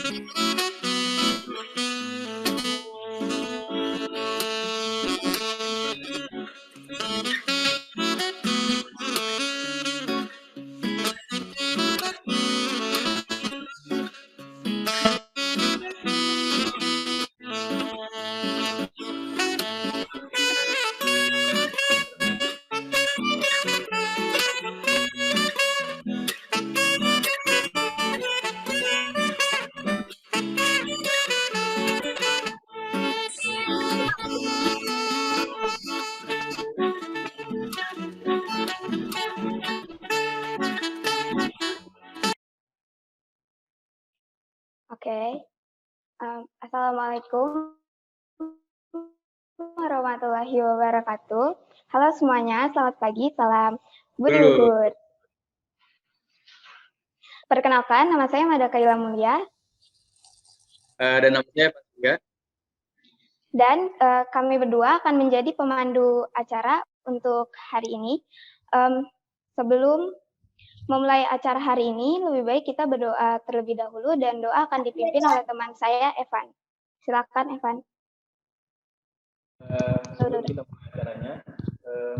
Oke, Assalamualaikum warahmatullahi wabarakatuh. Halo semuanya, selamat pagi, salam budi Dulu. luhur. Perkenalkan, nama saya Mada Kaila Mulia. Dan nama saya Pak. Dan kami berdua akan menjadi pemandu acara untuk hari ini. Sebelum memulai acara hari ini, lebih baik kita berdoa terlebih dahulu dan doa akan dipimpin oleh teman saya, Evan. Silakan, Evan. Sebelum kita mulai acaranya,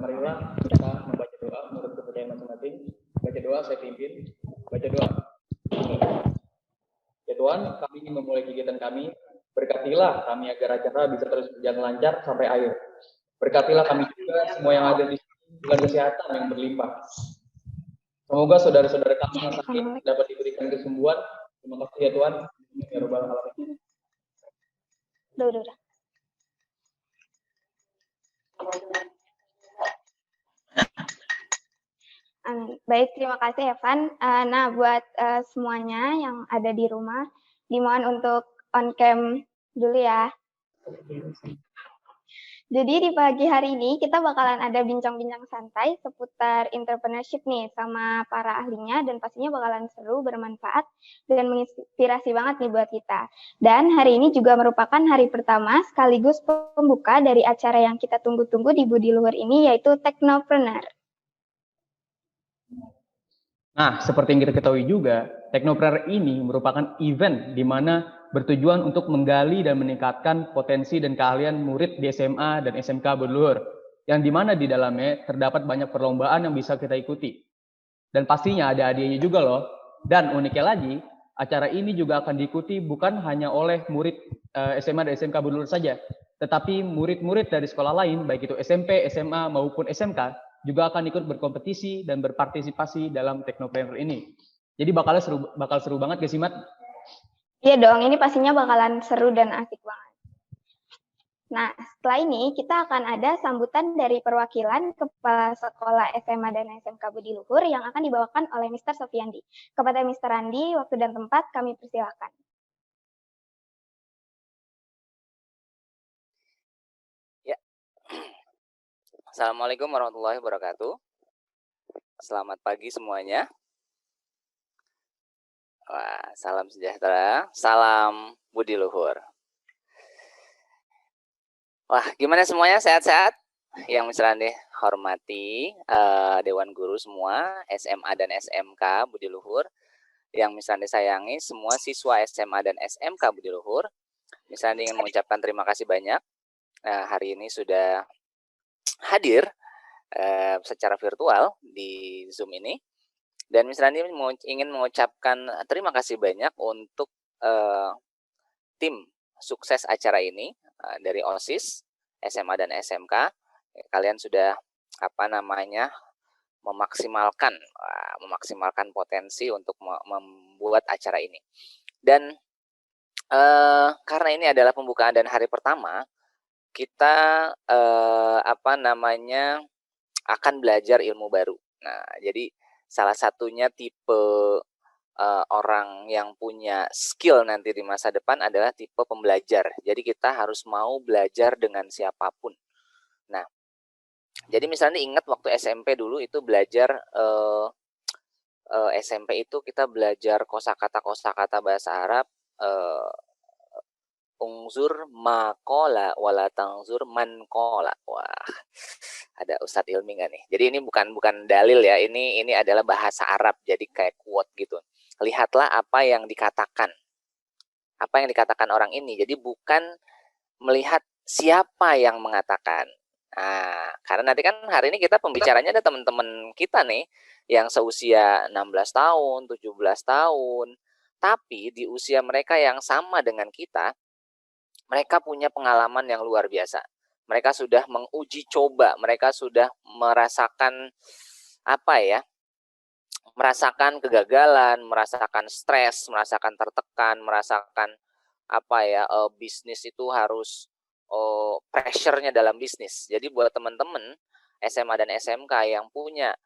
marilah kita membaca doa menurut kepercayaan masing-masing. Baca doa, saya pimpin. Baca doa. Ya Tuhan, kami ingin memulai kegiatan kami. Berkatilah kami agar acara bisa terus berjalan lancar sampai akhir. Berkatilah kami juga semua yang ada di sini dengan kesehatan yang berlimpah. Semoga saudara-saudara kami yang sakit dapat diberikan kesembuhan. Terima kasih ya Tuhan. Ya Rabbal Alamin. Udah. Baik, terima kasih Evan. Nah, buat semuanya yang ada di rumah, dimohon untuk on cam dulu ya. Jadi di pagi hari ini kita bakalan ada bincang-bincang santai seputar entrepreneurship nih sama para ahlinya, dan pastinya bakalan seru, bermanfaat, dan menginspirasi banget nih buat kita. Dan hari ini juga merupakan hari pertama sekaligus pembuka dari acara yang kita tunggu-tunggu di Budi Luhur ini, yaitu Technopreneur. Nah, seperti yang kita ketahui juga, Technopreneur ini merupakan event di mana bertujuan untuk menggali dan meningkatkan potensi dan keahlian murid di SMA dan SMK Budi Luhur, yang di mana di dalamnya terdapat banyak perlombaan yang bisa kita ikuti. Dan pastinya ada hadiahnya juga loh. Dan uniknya lagi, acara ini juga akan diikuti bukan hanya oleh murid SMA dan SMK Budi Luhur saja, tetapi murid-murid dari sekolah lain, baik itu SMP, SMA, maupun SMK, juga akan ikut berkompetisi dan berpartisipasi dalam Technopreneur ini. Jadi bakal seru banget guys, Mat? Iya dong, ini pastinya bakalan seru dan asik banget. Nah, setelah ini kita akan ada sambutan dari perwakilan Kepala Sekolah SMA dan SMK Budi Luhur yang akan dibawakan oleh Mr. Sofiandi. Kepada Mr. Andi, waktu dan tempat kami persilakan. Ya. Assalamualaikum warahmatullahi wabarakatuh. Selamat pagi semuanya. Wah, salam sejahtera, salam Budi Luhur. Wah, gimana semuanya, sehat-sehat? Yang Mr. Andi hormati, Dewan Guru semua, SMA dan SMK Budi Luhur. Yang Mr. Andi sayangi, semua siswa SMA dan SMK Budi Luhur. Mr. Andi ingin mengucapkan terima kasih banyak. Hari ini sudah hadir secara virtual di Zoom ini. Dan Mr. Andi ingin mengucapkan terima kasih banyak untuk tim sukses acara ini dari OSIS, SMA dan SMK. Kalian sudah memaksimalkan potensi untuk membuat acara ini. Dan karena ini adalah pembukaan dan hari pertama, kita akan belajar ilmu baru. Nah, jadi salah satunya tipe orang yang punya skill nanti di masa depan adalah tipe pembelajar. Jadi kita harus mau belajar dengan siapapun. Nah, jadi misalnya ingat waktu SMP dulu itu belajar SMP itu kita belajar kosakata bahasa Arab, ungzur makola wala tangzur man kola. Wah, ada Ustadz Ilmi nggak nih? Jadi ini bukan dalil ya, ini adalah bahasa Arab, jadi kayak quote gitu. Lihatlah apa yang dikatakan, apa yang dikatakan orang ini. Jadi bukan melihat siapa yang mengatakan. Nah, karena nanti kan hari ini kita pembicaranya ada teman-teman kita nih yang seusia 16 tahun, 17 tahun. Tapi di usia mereka yang sama dengan kita, mereka punya pengalaman yang luar biasa. Mereka sudah menguji coba, mereka sudah merasakan apa ya? Merasakan kegagalan, merasakan stres, merasakan tertekan, merasakan apa ya, bisnis itu harus pressure-nya dalam bisnis. Jadi buat teman-teman SMA dan SMK yang punya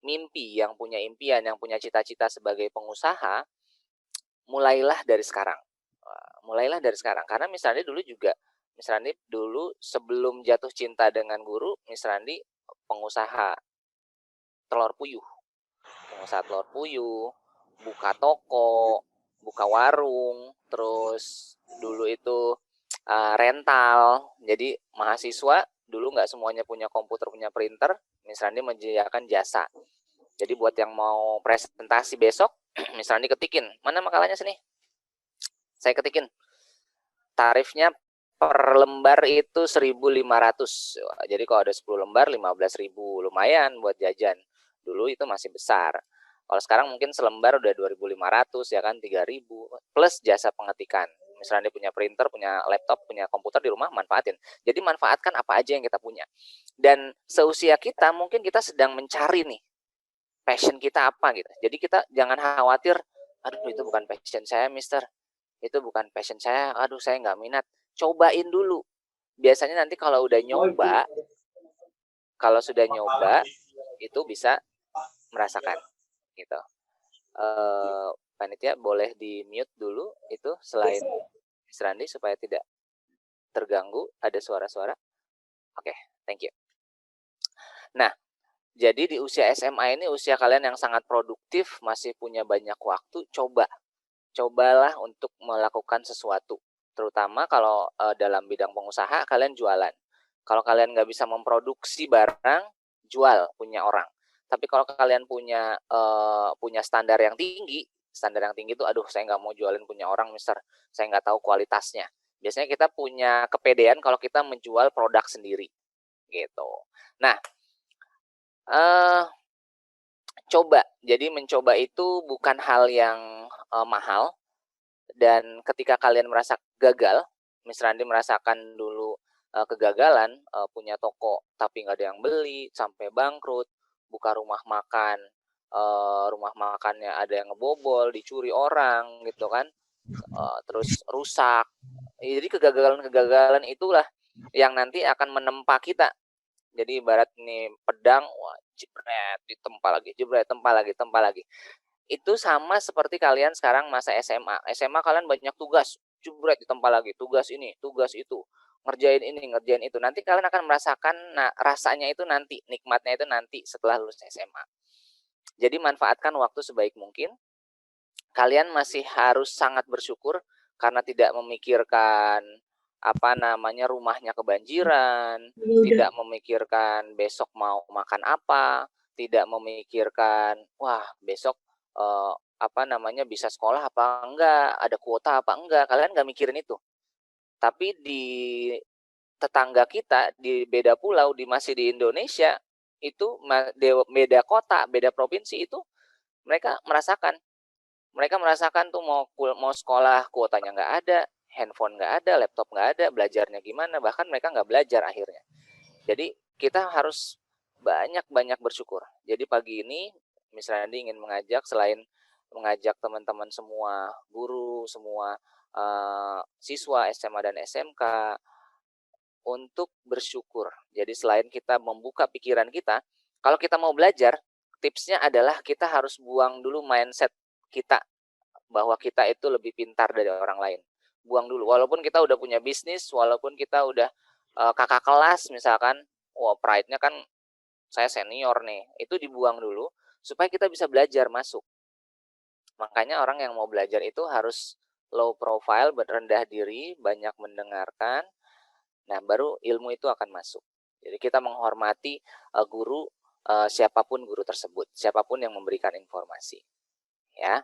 mimpi, yang punya impian, yang punya cita-cita sebagai pengusaha, mulailah dari sekarang. Mulailah dari sekarang. Karena misalnya dulu juga, misalnya dulu sebelum jatuh cinta dengan guru, misalnya pengusaha telur puyuh. Pengusaha telur puyuh, buka toko, buka warung, terus dulu itu rental. Jadi mahasiswa dulu nggak semuanya punya komputer, punya printer, misalnya menyediakan jasa. Jadi buat yang mau presentasi besok, misalnya ketikin, mana makalahnya sini? Saya ketikin. Tarifnya per lembar itu 1.500. Jadi kalau ada 10 lembar 15.000, lumayan buat jajan. Dulu itu masih besar. Kalau sekarang mungkin selembar udah 2.500 ya kan, 3.000 plus jasa pengetikan. Misalnya dia punya printer, punya laptop, punya komputer di rumah, manfaatin. Jadi manfaatkan apa aja yang kita punya. Dan seusia kita mungkin kita sedang mencari nih passion kita apa gitu. Jadi kita jangan khawatir, aduh itu bukan passion saya, Mister. Itu bukan passion saya, aduh saya nggak minat. Cobain dulu. Biasanya nanti kalau udah nyoba, kalau sudah nyoba itu bisa merasakan gitu. Panitia boleh di mute dulu itu selain Miss Randi supaya tidak terganggu ada suara-suara. Oke, thank you. Nah, jadi di usia SMA ini usia kalian yang sangat produktif, masih punya banyak waktu, cobalah untuk melakukan sesuatu. Terutama kalau dalam bidang pengusaha kalian jualan. Kalau kalian nggak bisa memproduksi barang, jual punya orang. Tapi kalau kalian punya standar yang tinggi itu, aduh saya nggak mau jualin punya orang, Mister. Saya nggak tahu kualitasnya. Biasanya kita punya kepedean kalau kita menjual produk sendiri, gitu. Nah, coba. Jadi mencoba itu bukan hal yang mahal. Dan ketika kalian merasa gagal, Miss Randi merasakan dulu kegagalan, punya toko tapi nggak ada yang beli, sampai bangkrut, buka rumah makan, rumah makannya ada yang ngebobol, dicuri orang gitu kan, terus rusak. Jadi kegagalan-kegagalan itulah yang nanti akan menempa kita. Jadi ibarat nih pedang, wah jebret ditempa lagi, jebret tempa lagi. Itu sama seperti kalian sekarang masa SMA. SMA kalian banyak tugas, jebret ditempa lagi, tugas ini, tugas itu, ngerjain ini, ngerjain itu. Nanti kalian akan merasakan rasanya itu nanti, nikmatnya itu nanti setelah lulus SMA. Jadi manfaatkan waktu sebaik mungkin. Kalian masih harus sangat bersyukur karena tidak memikirkan rumahnya kebanjiran, tidak memikirkan besok mau makan apa, tidak memikirkan wah besok bisa sekolah apa enggak, ada kuota apa enggak. Kalian nggak mikirin itu. Tapi di tetangga kita di beda pulau, masih di Indonesia, itu beda kota, beda provinsi, itu mereka merasakan tuh mau sekolah kuotanya nggak ada, handphone nggak ada, laptop nggak ada, belajarnya gimana, bahkan mereka nggak belajar akhirnya. Jadi kita harus banyak bersyukur. Jadi pagi ini Miss Randi ingin mengajak, selain mengajak teman-teman semua, guru, semua siswa SMA dan SMK untuk bersyukur. Jadi selain kita membuka pikiran kita, kalau kita mau belajar, tipsnya adalah kita harus buang dulu mindset kita bahwa kita itu lebih pintar dari orang lain. Buang dulu. Walaupun kita udah punya bisnis, walaupun kita udah kakak kelas misalkan, wah pride-nya kan saya senior nih, itu dibuang dulu supaya kita bisa belajar masuk. Makanya orang yang mau belajar itu harus low profile, rendah diri, banyak mendengarkan. Nah, baru ilmu itu akan masuk. Jadi kita menghormati guru, siapapun guru tersebut, siapapun yang memberikan informasi. Ya.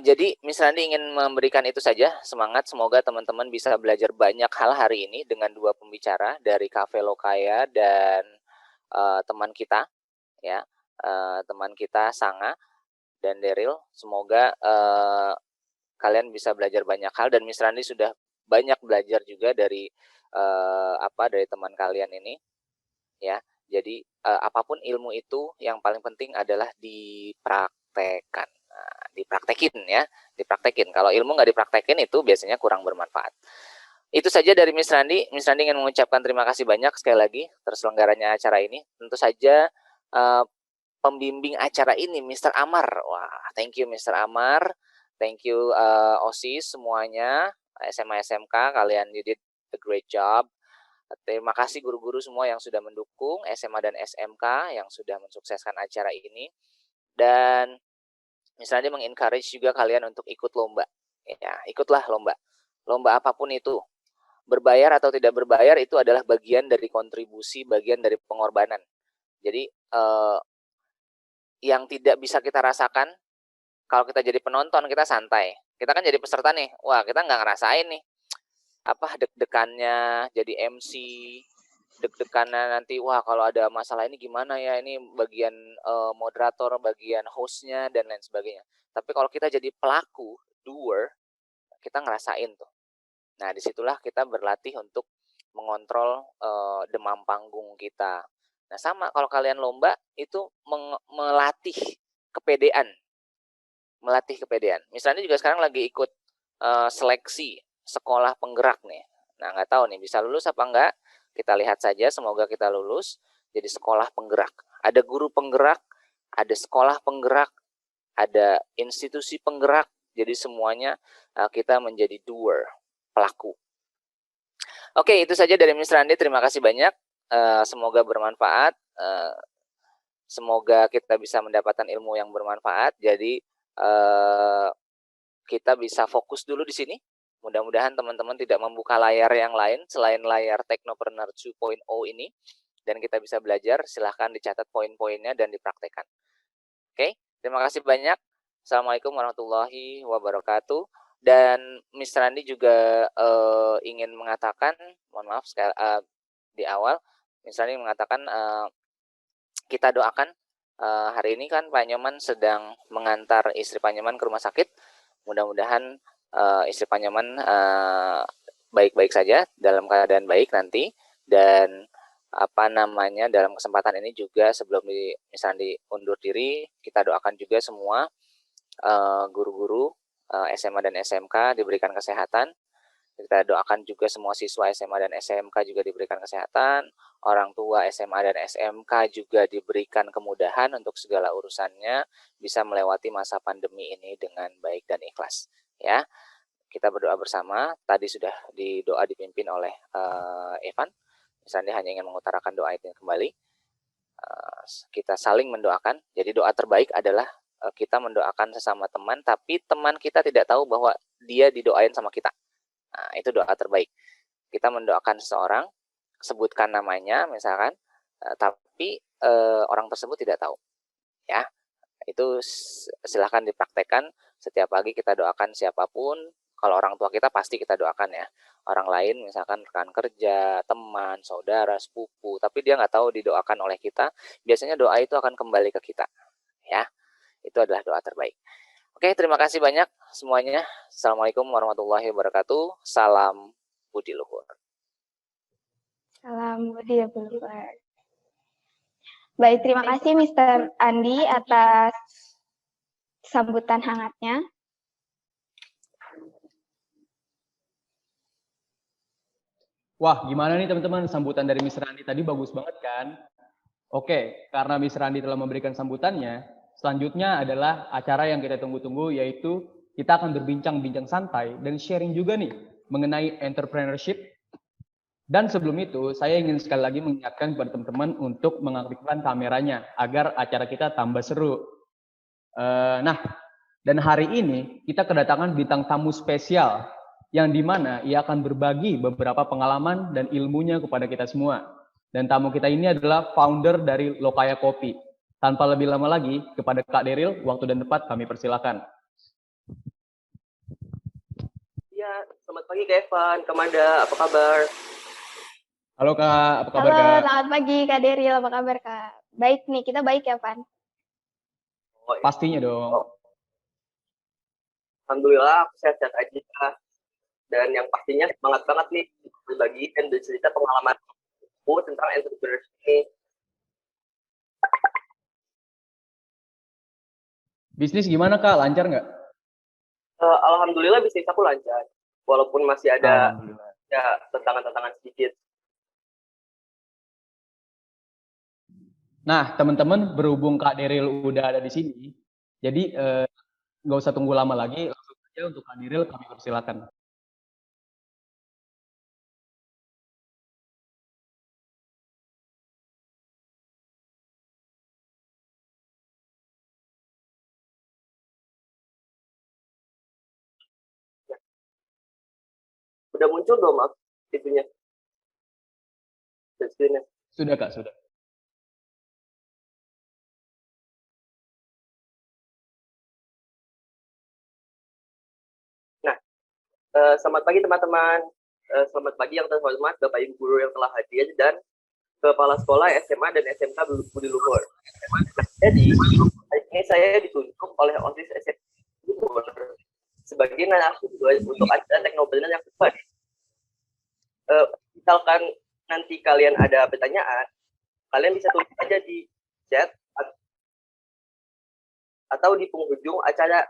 Jadi Miss Randi ingin memberikan itu saja, semangat. Semoga teman-teman bisa belajar banyak hal hari ini dengan dua pembicara dari Cafe Lokaya dan teman kita, ya, teman kita Sanga dan Daryl. Semoga kalian bisa belajar banyak hal, dan Miss Randi sudah banyak belajar juga dari dari teman kalian ini, ya. Jadi apapun ilmu itu yang paling penting adalah dipraktekkan. Nah, dipraktekin ya, dipraktekin. Kalau ilmu nggak dipraktekin itu biasanya kurang bermanfaat. Itu saja dari Miss Randi. Miss Randi ingin mengucapkan terima kasih banyak sekali lagi terselenggaranya acara ini. Tentu saja pembimbing acara ini Mr. Amar. Wah, thank you Mr. Amar. Thank you OSIS semuanya, SMA SMK, kalian you did a great job. Terima kasih guru-guru semua yang sudah mendukung, SMA dan SMK yang sudah mensukseskan acara ini. Dan misalnya mengencourage juga kalian untuk ikut lomba. Ya, ikutlah lomba. Lomba apapun itu. Berbayar atau tidak berbayar itu adalah bagian dari kontribusi, bagian dari pengorbanan. Jadi yang tidak bisa kita rasakan kalau kita jadi penonton, kita santai. Kita kan jadi peserta nih. Wah, kita nggak ngerasain nih deg-degannya jadi MC, deg-degannya nanti, wah kalau ada masalah ini gimana ya, ini bagian moderator, bagian hostnya, dan lain sebagainya. Tapi kalau kita jadi pelaku, doer, kita ngerasain tuh. Nah, disitulah kita berlatih untuk mengontrol demam panggung kita. Nah, sama kalau kalian lomba, itu melatih kepedean. Melatih kepedean. Misalnya juga sekarang lagi ikut seleksi sekolah penggerak nih. Nah, nggak tahu nih bisa lulus apa enggak. Kita lihat saja, semoga kita lulus jadi sekolah penggerak. Ada guru penggerak, ada sekolah penggerak, ada institusi penggerak. Jadi semuanya kita menjadi doer, pelaku. Oke, itu saja dari Miss Randi. Terima kasih banyak. Semoga bermanfaat. Semoga kita bisa mendapatkan ilmu yang bermanfaat. Jadi kita bisa fokus dulu di sini. Mudah-mudahan teman-teman tidak membuka layar yang lain selain layar Technopreneur 2.0 ini, dan kita bisa belajar. Silahkan dicatat poin-poinnya dan dipraktekkan. Oke, terima kasih banyak. Assalamualaikum warahmatullahi wabarakatuh. Dan Miss Randi juga ingin mengatakan, mohon maaf sekali di awal, Miss Randi mengatakan kita doakan hari ini kan Pak Nyoman sedang mengantar istri Pak Nyoman ke rumah sakit. Mudah-mudahan istri Pak Nyoman baik-baik saja, dalam keadaan baik nanti. Dan dalam kesempatan ini juga sebelum misalnya diundur diri, kita doakan juga semua guru-guru SMA dan SMK diberikan kesehatan. Kita doakan juga semua siswa SMA dan SMK juga diberikan kesehatan. Orang tua SMA dan SMK juga diberikan kemudahan untuk segala urusannya, bisa melewati masa pandemi ini dengan baik dan ikhlas. Ya, kita berdoa bersama. Tadi sudah doa dipimpin oleh Evan. Misalnya hanya ingin mengutarakan doa itu kembali. Kita saling mendoakan. Jadi doa terbaik adalah kita mendoakan sesama teman, tapi teman kita tidak tahu bahwa dia didoain sama kita. Nah, itu doa terbaik. Kita mendoakan seseorang, sebutkan namanya misalkan, tapi orang tersebut tidak tahu. Ya, itu silahkan dipraktekkan. Setiap pagi kita doakan siapapun. Kalau orang tua kita pasti kita doakan ya. Orang lain misalkan rekan kerja, teman, saudara, sepupu, tapi dia nggak tahu didoakan oleh kita. Biasanya doa itu akan kembali ke kita. Ya, itu adalah doa terbaik. Oke, terima kasih banyak semuanya. Assalamualaikum warahmatullahi wabarakatuh. Salam budi luhur. Salam budi luhur. Baik, terima kasih Mr. Andi atas sambutan hangatnya. Wah, gimana nih teman-teman sambutan dari Mr. Andi tadi, bagus banget kan? Oke, karena Mr. Andi telah memberikan sambutannya, selanjutnya adalah acara yang kita tunggu-tunggu, yaitu kita akan berbincang-bincang santai dan sharing juga nih mengenai entrepreneurship. Dan sebelum itu, saya ingin sekali lagi mengingatkan kepada teman-teman untuk mengaktifkan kameranya agar acara kita tambah seru. Nah, dan hari ini kita kedatangan bintang tamu spesial yang dimana ia akan berbagi beberapa pengalaman dan ilmunya kepada kita semua. Dan tamu kita ini adalah founder dari Lokaya Kopi. Tanpa lebih lama lagi, kepada Kak Daryl, waktu dan tempat kami persilakan. Ya, selamat pagi Kak Evan, Kak Mada, apa kabar? Halo Kak, apa kabar Halo, Kak? selamat pagi Kak Deril, apa kabar Kak? Baik nih, kita baik ya, Pan? Oh, Pastinya dong. Alhamdulillah, aku sehat-sehat aja. Dan yang pastinya semangat banget nih berbagi dan bercerita pengalaman aku tentang entrepreneurship ini. Bisnis gimana Kak? Lancar nggak? Alhamdulillah bisnis aku lancar, walaupun masih ada Alhamdulillah. ya tantangan-tantangan sedikit. Nah, teman-teman, berhubung Kak Deril udah ada di sini, jadi nggak usah tunggu lama lagi, langsung saja untuk Kak Deril kami persilakan. Ya. Udah muncul belum Mas itunya? Screen-nya. Sudah Kak, sudah. Nah, selamat pagi teman-teman. Selamat pagi yang terhormat Bapak Ibu guru yang telah hadir dan Kepala Sekolah SMA dan SMK Budi Luhur. Jadi, hari ini saya ditunjuk oleh OSIS SMA Budi Luhur sebagai narasumber untuk acara teknoprener yang kedua. Misalkan nanti kalian ada pertanyaan, kalian bisa tulis aja di chat atau di penghujung acara.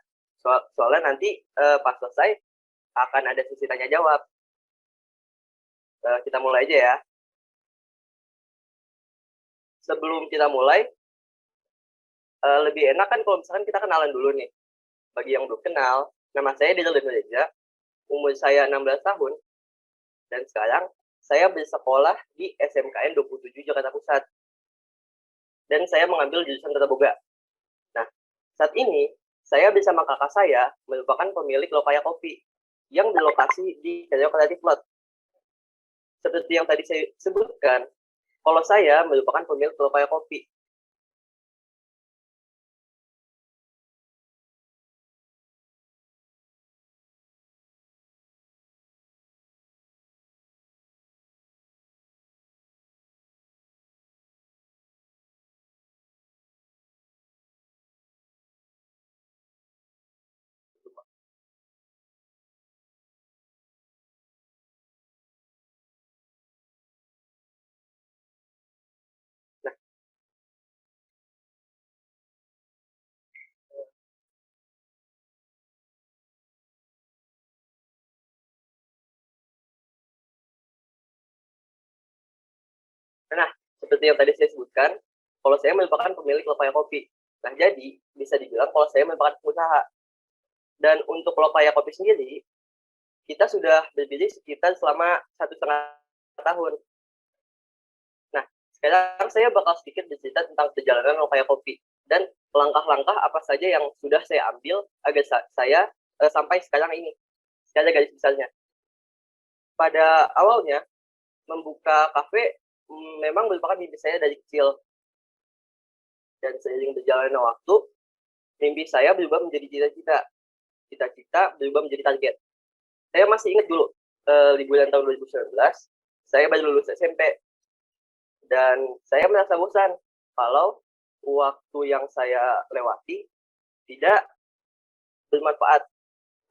Soalnya nanti pas selesai akan ada sesi tanya jawab. Kita mulai aja ya. Sebelum kita mulai, lebih enak kan kalau misalkan kita kenalan dulu nih. Bagi yang belum kenal, nama saya Dila Reza, umur saya 16 tahun, dan sekarang saya bersekolah di SMKN 27 Jakarta Pusat. Dan saya mengambil jurusan Tata Boga. Nah, saat ini saya bersama kakak saya merupakan pemilik Lokaya Kopi yang berlokasi di Karyo Kreatif Lot. Seperti yang tadi saya sebutkan, kalau saya merupakan pemilik Lokaya Kopi. Nah, seperti yang tadi saya sebutkan, kalau saya merupakan pemilik Lokaya Kopi. Nah, jadi bisa dibilang kalau saya merupakan pengusaha. Dan untuk Lokaya Kopi sendiri, kita sudah berdiri sekitar selama 1,5 tahun. Nah, sekarang saya bakal sedikit bercerita tentang perjalanan Lokaya Kopi dan langkah-langkah apa saja yang sudah saya ambil agar saya sampai sekarang ini. Sekarang garis besarnya. Pada awalnya, membuka kafe memang merupakan mimpi saya dari kecil. Dan seiring berjalannya waktu, mimpi saya berubah menjadi cita-cita. Cita-cita berubah menjadi target. Saya masih ingat dulu, liburan tahun 2019, saya baru lulus SMP. Dan saya merasa bosan kalau waktu yang saya lewati tidak bermanfaat.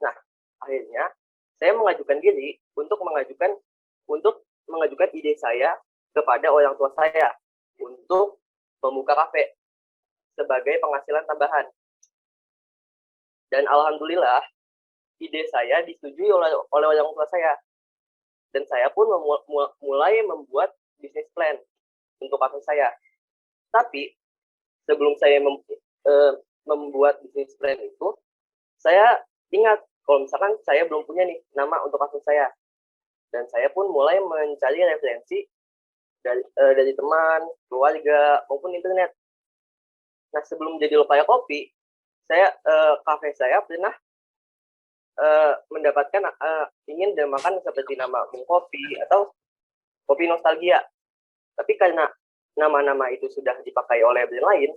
Nah, akhirnya saya mengajukan diri untuk mengajukan ide saya kepada orang tua saya untuk membuka kafe sebagai penghasilan tambahan. Dan alhamdulillah ide saya disetujui oleh orang tua saya. Dan saya pun mulai membuat bisnis plan untuk kafe saya. Tapi sebelum saya membuat bisnis plan itu, saya ingat kalau misalkan saya belum punya nih nama untuk kafe saya. Dan saya pun mulai mencari referensi dari teman, keluarga, maupun internet. Nah, sebelum jadi Lokaya Kopi, kafe saya pernah mendapatkan ingin dinamakan seperti nama Bung Kopi atau Kopi Nostalgia. Tapi karena nama-nama itu sudah dipakai oleh brand lain,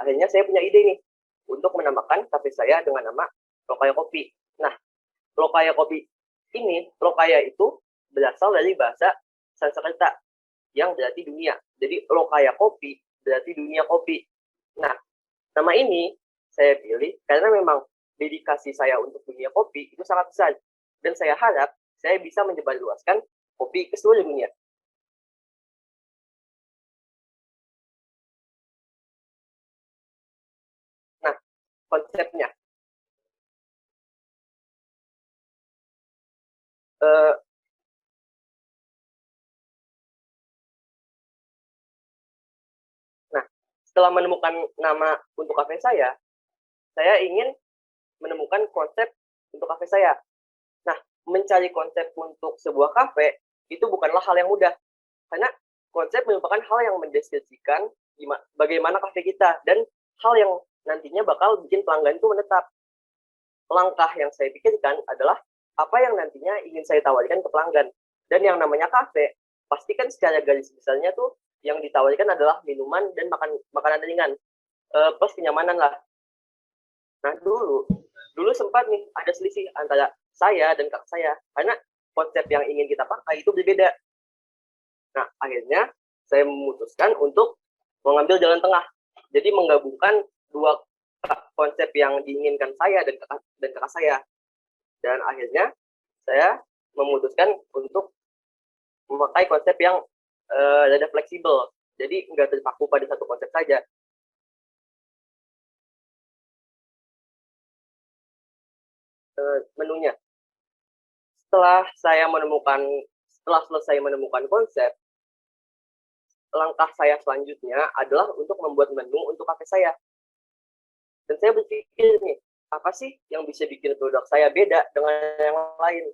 akhirnya saya punya ide nih untuk menamakan kafe saya dengan nama Lokaya Kopi. Nah, Lokaya Kopi ini Lokaya itu berasal dari bahasa Sanskerta yang berarti dunia. Jadi Lokaya kopi berarti dunia kopi. Nah, nama ini saya pilih karena memang dedikasi saya untuk dunia kopi itu sangat besar. Dan saya harap saya bisa menyebarluaskan kopi ke seluruh dunia. Nah, konsepnya. Nah, setelah menemukan nama untuk kafe saya ingin menemukan konsep untuk kafe saya. Nah, mencari konsep untuk sebuah kafe itu bukanlah hal yang mudah. Karena konsep merupakan hal yang mendeskripsikan bagaimana kafe kita dan hal yang nantinya bakal bikin pelanggan itu menetap. Langkah yang saya pikirkan adalah apa yang nantinya ingin saya tawarkan ke pelanggan. Dan yang namanya kafe, pastikan secara garis besarnya tuh yang ditawarkan adalah minuman dan makanan ringan. Plus kenyamanan lah. Nah, dulu sempat nih ada selisih antara saya dan kakak saya. Karena konsep yang ingin kita pakai itu berbeda. Nah, akhirnya saya memutuskan untuk mengambil jalan tengah. Jadi menggabungkan dua konsep yang diinginkan saya dan kakak saya. Dan akhirnya saya memutuskan untuk memakai konsep yang rada fleksibel. Jadi nggak terpaku pada satu konsep saja. Menunya. Setelah selesai menemukan konsep, langkah saya selanjutnya adalah untuk membuat menu untuk kafe saya. Dan saya berpikir nih, apa sih yang bisa bikin produk saya beda dengan yang lain?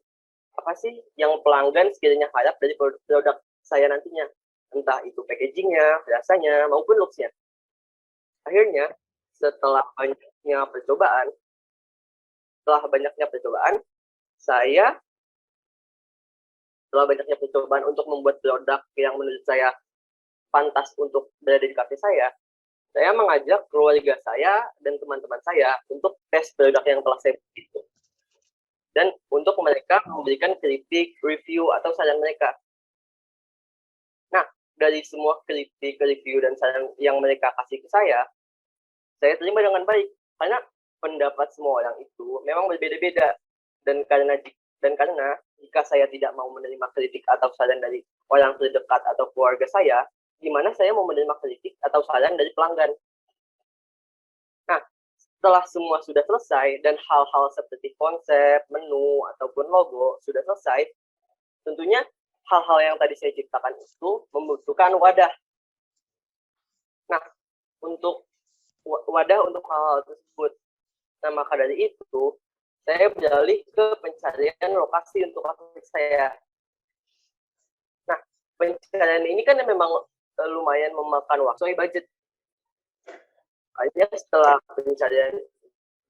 Apa sih yang pelanggan sekiranya harap dari produk saya nantinya? Entah itu packagingnya, rasanya, maupun looks-nya. Akhirnya, setelah banyaknya percobaan, untuk membuat produk yang menurut saya pantas untuk berada di kafe saya mengajak keluarga saya dan teman-teman saya untuk tes produk yang telah saya buat itu. Dan untuk mereka memberikan kritik, review, atau saran mereka. Nah, dari semua kritik, review, dan saran yang mereka kasih ke saya terima dengan baik. Karena pendapat semua orang itu memang berbeda-beda. Dan karena jika saya tidak mau menerima kritik atau saran dari orang terdekat atau keluarga saya, gimana saya mau menerima kritik atau saran dari pelanggan? Nah, setelah semua sudah selesai dan hal-hal seperti konsep, menu, ataupun logo sudah selesai, tentunya hal-hal yang tadi saya ciptakan itu membutuhkan wadah. Nah, untuk wadah untuk hal-hal tersebut. Nah, maka dari itu, saya beralih ke pencarian lokasi untuk kafe saya. Nah, pencarian ini kan memang lumayan memakan waktu dan budget. Hanya setelah pencarian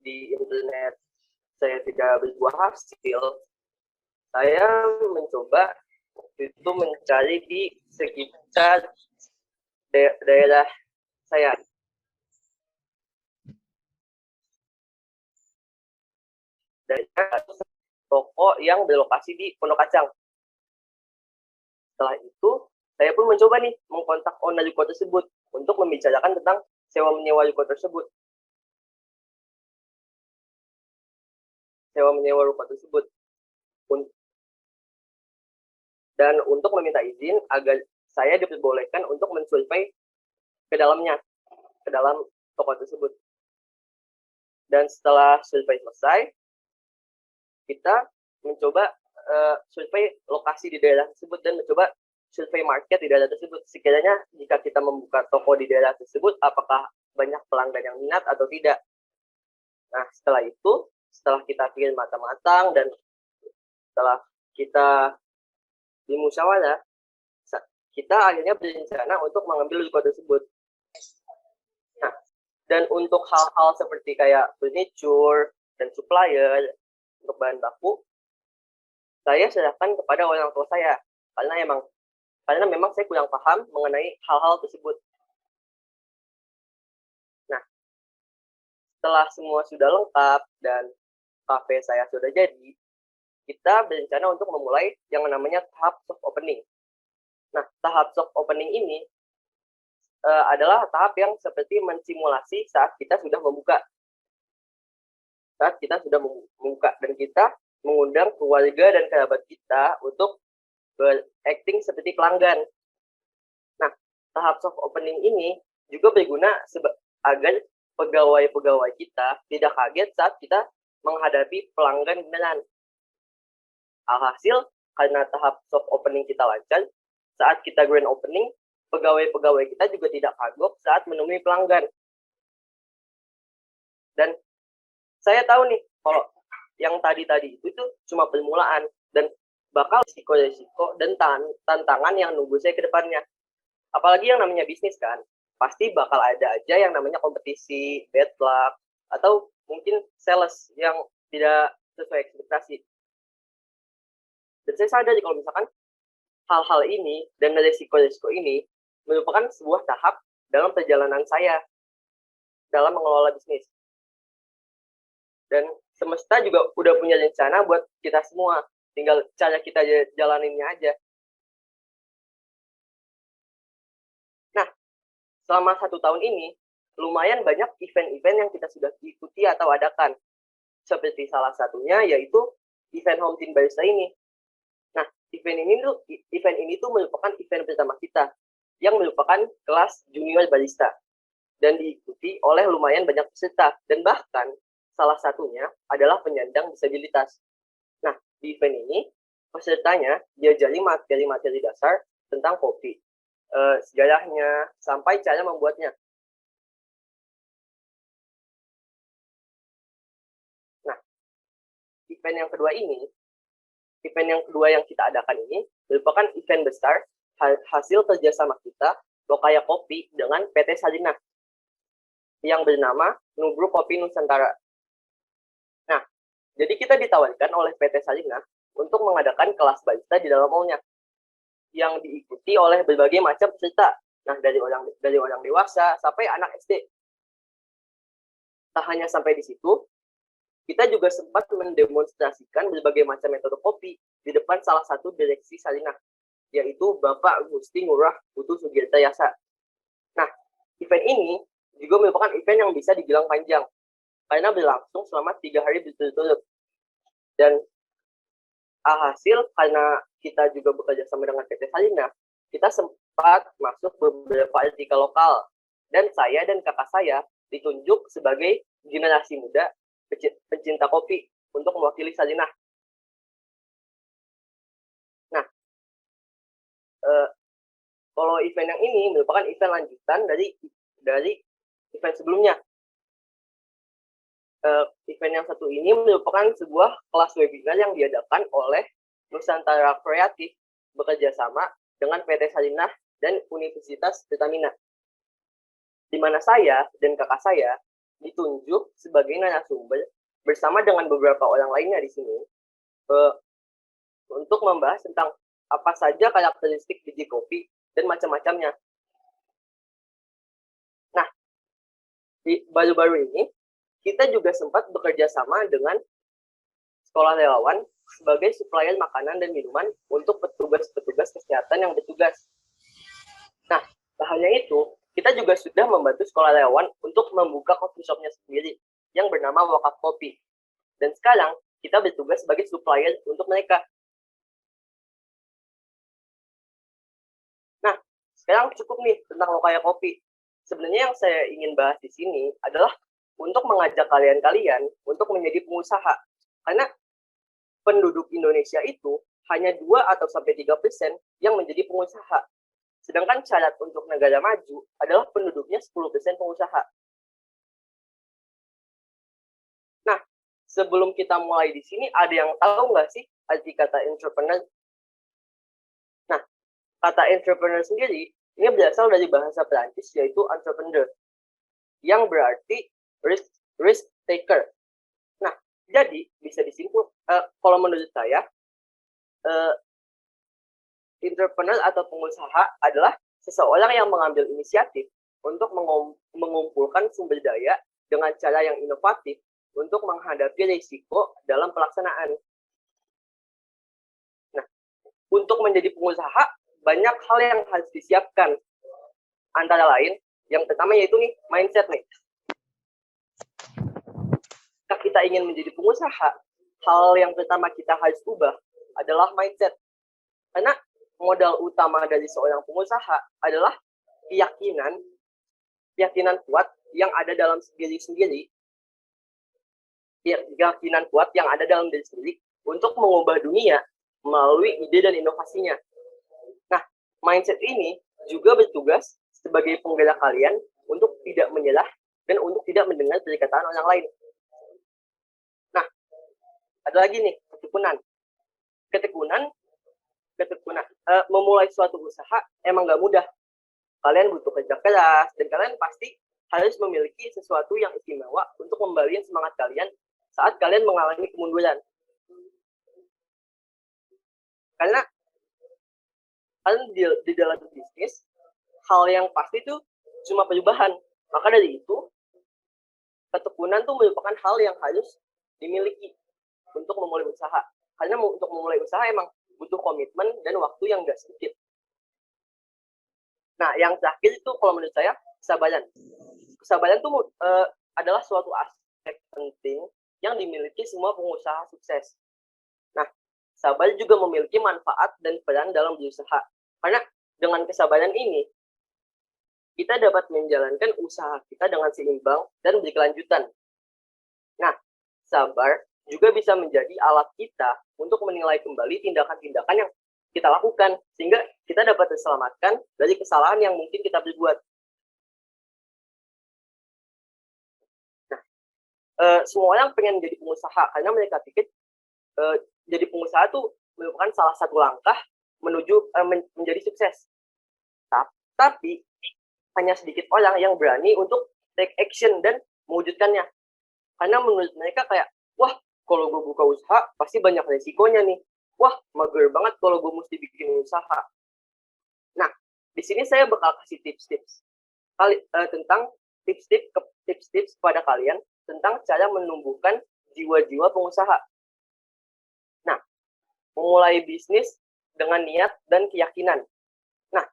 di internet saya tidak berbuah hasil, saya mencoba itu mencari di sekitar daerah saya. Daerah toko yang berlokasi di Pondok Kacang. Setelah itu, saya pun mencoba nih mengkontak owner ruko tersebut untuk membicarakan tentang sewa-menyewa ruko tersebut. Dan untuk meminta izin agar saya diperbolehkan untuk mensurvei ke dalamnya, ke dalam toko tersebut. Dan setelah survei selesai, kita mencoba survei lokasi di daerah tersebut dan mencoba survei market di daerah tersebut. Sekiranya jika kita membuka toko di daerah tersebut, apakah banyak pelanggan yang minat atau tidak. Nah, setelah kita pikir matang-matang dan setelah kita dimusyawarah, kita akhirnya berencana untuk mengambil ruko tersebut. Nah, dan untuk hal-hal seperti kayak furniture dan supplier untuk bahan baku, saya serahkan kepada orang tua saya karena memang saya kurang paham mengenai hal-hal tersebut. Nah, setelah semua sudah lengkap dan kafe saya sudah jadi, kita berencana untuk memulai yang namanya tahap soft opening. Nah, tahap soft opening ini adalah tahap yang seperti mensimulasi saat kita sudah membuka. Saat kita sudah membuka dan kita mengundang keluarga dan kerabat kita untuk berakting seperti pelanggan. Nah, tahap soft opening ini juga berguna agar pegawai-pegawai kita tidak kaget saat kita menghadapi pelanggan beneran. Alhasil, karena tahap soft opening kita lancar, saat kita grand opening, pegawai-pegawai kita juga tidak kagok saat menemui pelanggan. Dan saya tahu nih, kalau yang tadi-tadi itu cuma permulaan, dan bakal risiko-risiko dan tantangan yang nunggu saya ke depannya. Apalagi yang namanya bisnis kan, pasti bakal ada aja yang namanya kompetisi, bad luck, atau mungkin sales yang tidak sesuai ekspektasi. Dan saya sadar kalau misalkan hal-hal ini dan risiko-risiko ini merupakan sebuah tahap dalam perjalanan saya dalam mengelola bisnis. Dan semesta juga udah punya rencana buat kita semua, tinggal cara kita jalaninnya aja. Nah, selama 1 tahun ini, lumayan banyak event-event yang kita sudah ikuti atau adakan. Seperti salah satunya yaitu event Home Team Barista ini. Nah, event ini tuh merupakan event pertama kita, yang merupakan kelas junior barista. Dan diikuti oleh lumayan banyak peserta, dan bahkan salah satunya adalah penyandang disabilitas. Nah, di event ini, pesertanya diajari materi-materi dasar tentang kopi, sejarahnya, sampai cara membuatnya. Nah, event yang kedua yang kita adakan ini merupakan event besar hasil kerjasama kita, Lokaya Kopi, dengan PT Sarinah, yang bernama Nubru Kopi Nusantara. Nah, jadi kita ditawarkan oleh PT Sarinah untuk mengadakan kelas barista di dalam mallnya, yang diikuti oleh berbagai macam peserta. Nah, dari orang dewasa sampai anak SD. Tak hanya sampai di situ, kita juga sempat mendemonstrasikan berbagai macam metode kopi di depan salah satu direksi Sarinah, yaitu Bapak Gusti Ngurah Putu Sugiyarta Yasa. Nah, event ini juga merupakan event yang bisa dibilang panjang, karena berlangsung selama 3 hari berturut-turut. Dan alhasil, karena kita juga bekerja sama dengan PT Sarinah, kita sempat masuk beberapa artikel lokal, dan saya dan kakak saya ditunjuk sebagai generasi muda pencinta kopi untuk mewakili Sarinah. Nah, kalau event yang ini merupakan event lanjutan dari event sebelumnya. Event yang satu ini merupakan sebuah kelas webinar yang diadakan oleh Nusantara Kreatif bekerja sama dengan PT Sarinah dan Universitas Pertamina, di mana saya dan kakak saya ditunjuk sebagai narasumber bersama dengan beberapa orang lainnya di sini untuk membahas tentang apa saja karakteristik biji kopi dan macam-macamnya. Nah, baru-baru ini kita juga sempat bekerja sama dengan sekolah relawan sebagai supplier makanan dan minuman untuk petugas-petugas kesehatan yang bertugas. Nah, tak hanya itu, kita juga sudah membantu sekolah relawan untuk membuka coffee shop-nya sendiri yang bernama Wakaf Kopi. Dan sekarang kita bertugas sebagai supplier untuk mereka. Nah, sekarang cukup nih tentang Lokaya Kopi. Sebenarnya yang saya ingin bahas di sini adalah untuk mengajak kalian-kalian untuk menjadi pengusaha. Karena penduduk Indonesia itu hanya 2 atau sampai 3% yang menjadi pengusaha. Sedangkan syarat untuk negara maju adalah penduduknya 10% pengusaha. Nah, sebelum kita mulai di sini, ada yang tahu nggak sih arti kata entrepreneur? Nah, kata entrepreneur sendiri, ini berasal dari bahasa Perancis, yaitu entrepreneur, yang berarti risk taker. Nah, jadi bisa disimpul, kalau menurut saya, entrepreneur atau pengusaha adalah seseorang yang mengambil inisiatif untuk mengumpulkan sumber daya dengan cara yang inovatif untuk menghadapi risiko dalam pelaksanaan. untuk menjadi pengusaha banyak hal yang harus disiapkan. Antara lain, yang pertama yaitu nih mindset nih. Jika kita ingin menjadi pengusaha, hal yang pertama kita harus ubah adalah mindset. Karena modal utama dari seorang pengusaha adalah keyakinan kuat yang ada dalam diri sendiri. Keyakinan kuat yang ada dalam diri sendiri untuk mengubah dunia melalui ide dan inovasinya. Nah, mindset ini juga bertugas sebagai penggerak kalian untuk tidak menyerah dan untuk tidak mendengar perkataan orang lain. Nah, ada lagi nih, ketekunan. Memulai suatu usaha emang nggak mudah. Kalian butuh kerja keras dan kalian pasti harus memiliki sesuatu yang istimewa untuk membalin semangat kalian saat kalian mengalami kemunduran. Karena kalian di dalam bisnis, hal yang pasti itu cuma perubahan. Maka dari itu, ketekunan tuh merupakan hal yang harus dimiliki untuk memulai usaha. Karena untuk memulai usaha emang butuh komitmen dan waktu yang nggak sedikit. Nah, yang terakhir itu kalau menurut saya kesabaran. Kesabaran itu adalah suatu aspek penting yang dimiliki semua pengusaha sukses. Nah, sabar juga memiliki manfaat dan peran dalam berusaha. Karena dengan kesabaran ini, kita dapat menjalankan usaha kita dengan seimbang dan berkelanjutan. Nah, sabar juga bisa menjadi alat kita untuk menilai kembali tindakan-tindakan yang kita lakukan, sehingga kita dapat diselamatkan dari kesalahan yang mungkin kita berbuat. Nah, semua orang pengen jadi pengusaha, karena mereka pikir jadi pengusaha itu merupakan salah satu langkah menuju menjadi sukses. Tapi, hanya sedikit orang yang berani untuk take action dan mewujudkannya. Karena menurut mereka kayak, wah, kalau gue buka usaha, pasti banyak resikonya nih. Wah, mager banget kalau gue mesti bikin usaha. Nah, di sini saya bakal kasih tips-tips tentang tips-tips kepada kalian tentang cara menumbuhkan jiwa-jiwa pengusaha. Nah, memulai bisnis dengan niat dan keyakinan. Nah,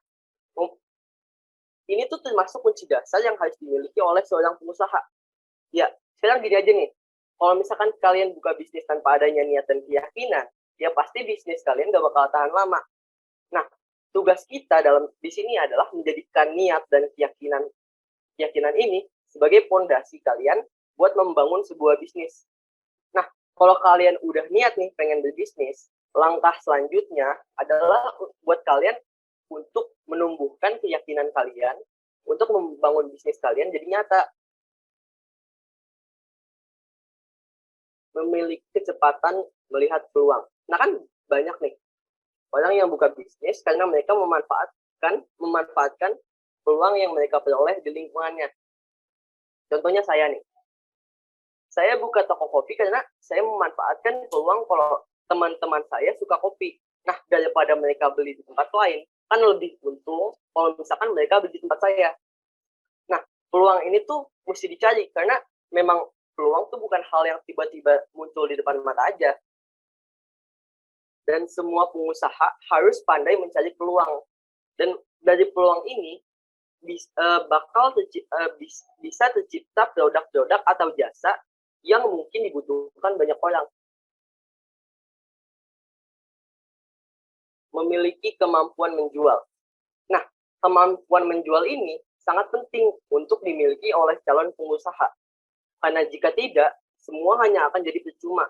ini tuh termasuk kunci dasar yang harus dimiliki oleh seorang pengusaha. Ya, sekarang gini aja nih. Kalau misalkan kalian buka bisnis tanpa adanya niat dan keyakinan, ya pasti bisnis kalian gak bakal tahan lama. Nah, tugas kita di sini adalah menjadikan niat dan keyakinan ini sebagai fondasi kalian buat membangun sebuah bisnis. Nah, kalau kalian udah niat nih pengen berbisnis, langkah selanjutnya adalah buat kalian untuk menumbuhkan keyakinan kalian untuk membangun bisnis kalian jadi nyata. Memiliki kecepatan melihat peluang. Nah kan banyak nih orang yang buka bisnis karena mereka memanfaatkan peluang yang mereka peroleh di lingkungannya. Contohnya saya nih. Saya buka toko kopi karena saya memanfaatkan peluang kalau teman-teman saya suka kopi. Nah, daripada mereka beli di tempat lain, kan lebih untung kalau misalkan mereka beli di tempat saya. Nah, peluang ini tuh mesti dicari karena memang peluang tuh bukan hal yang tiba-tiba muncul di depan mata aja. Dan semua pengusaha harus pandai mencari peluang. Dan dari peluang ini bisa tercipta produk-produk atau jasa yang mungkin dibutuhkan banyak orang. Memiliki kemampuan menjual. Nah, kemampuan menjual ini sangat penting untuk dimiliki oleh calon pengusaha. Karena jika tidak, semua hanya akan jadi percuma.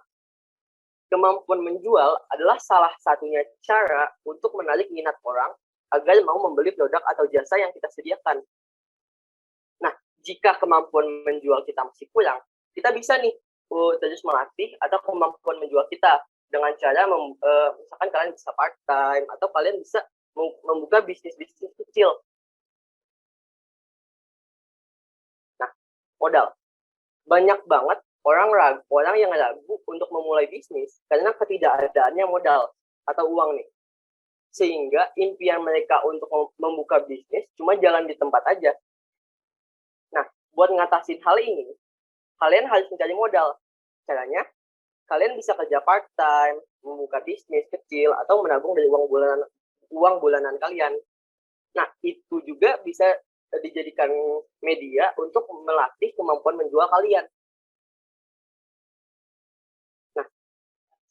Kemampuan menjual adalah salah satunya cara untuk menarik minat orang agar mau membeli produk atau jasa yang kita sediakan. Nah, jika kemampuan menjual kita masih kurang, kita bisa nih terus melatih atau kemampuan menjual kita dengan cara misalkan kalian bisa part time atau kalian bisa membuka bisnis-bisnis kecil. Nah, modal. Banyak banget orang yang ragu untuk memulai bisnis karena ketidakadaannya modal atau uang nih. Sehingga impian mereka untuk membuka bisnis cuma jalan di tempat aja. Nah, buat ngatasin hal ini, kalian harus mencari modal. Caranya, kalian bisa kerja part-time, membuka bisnis kecil atau menabung dari uang bulanan kalian. Nah, itu juga bisa dijadikan media untuk melatih kemampuan menjual kalian. Nah,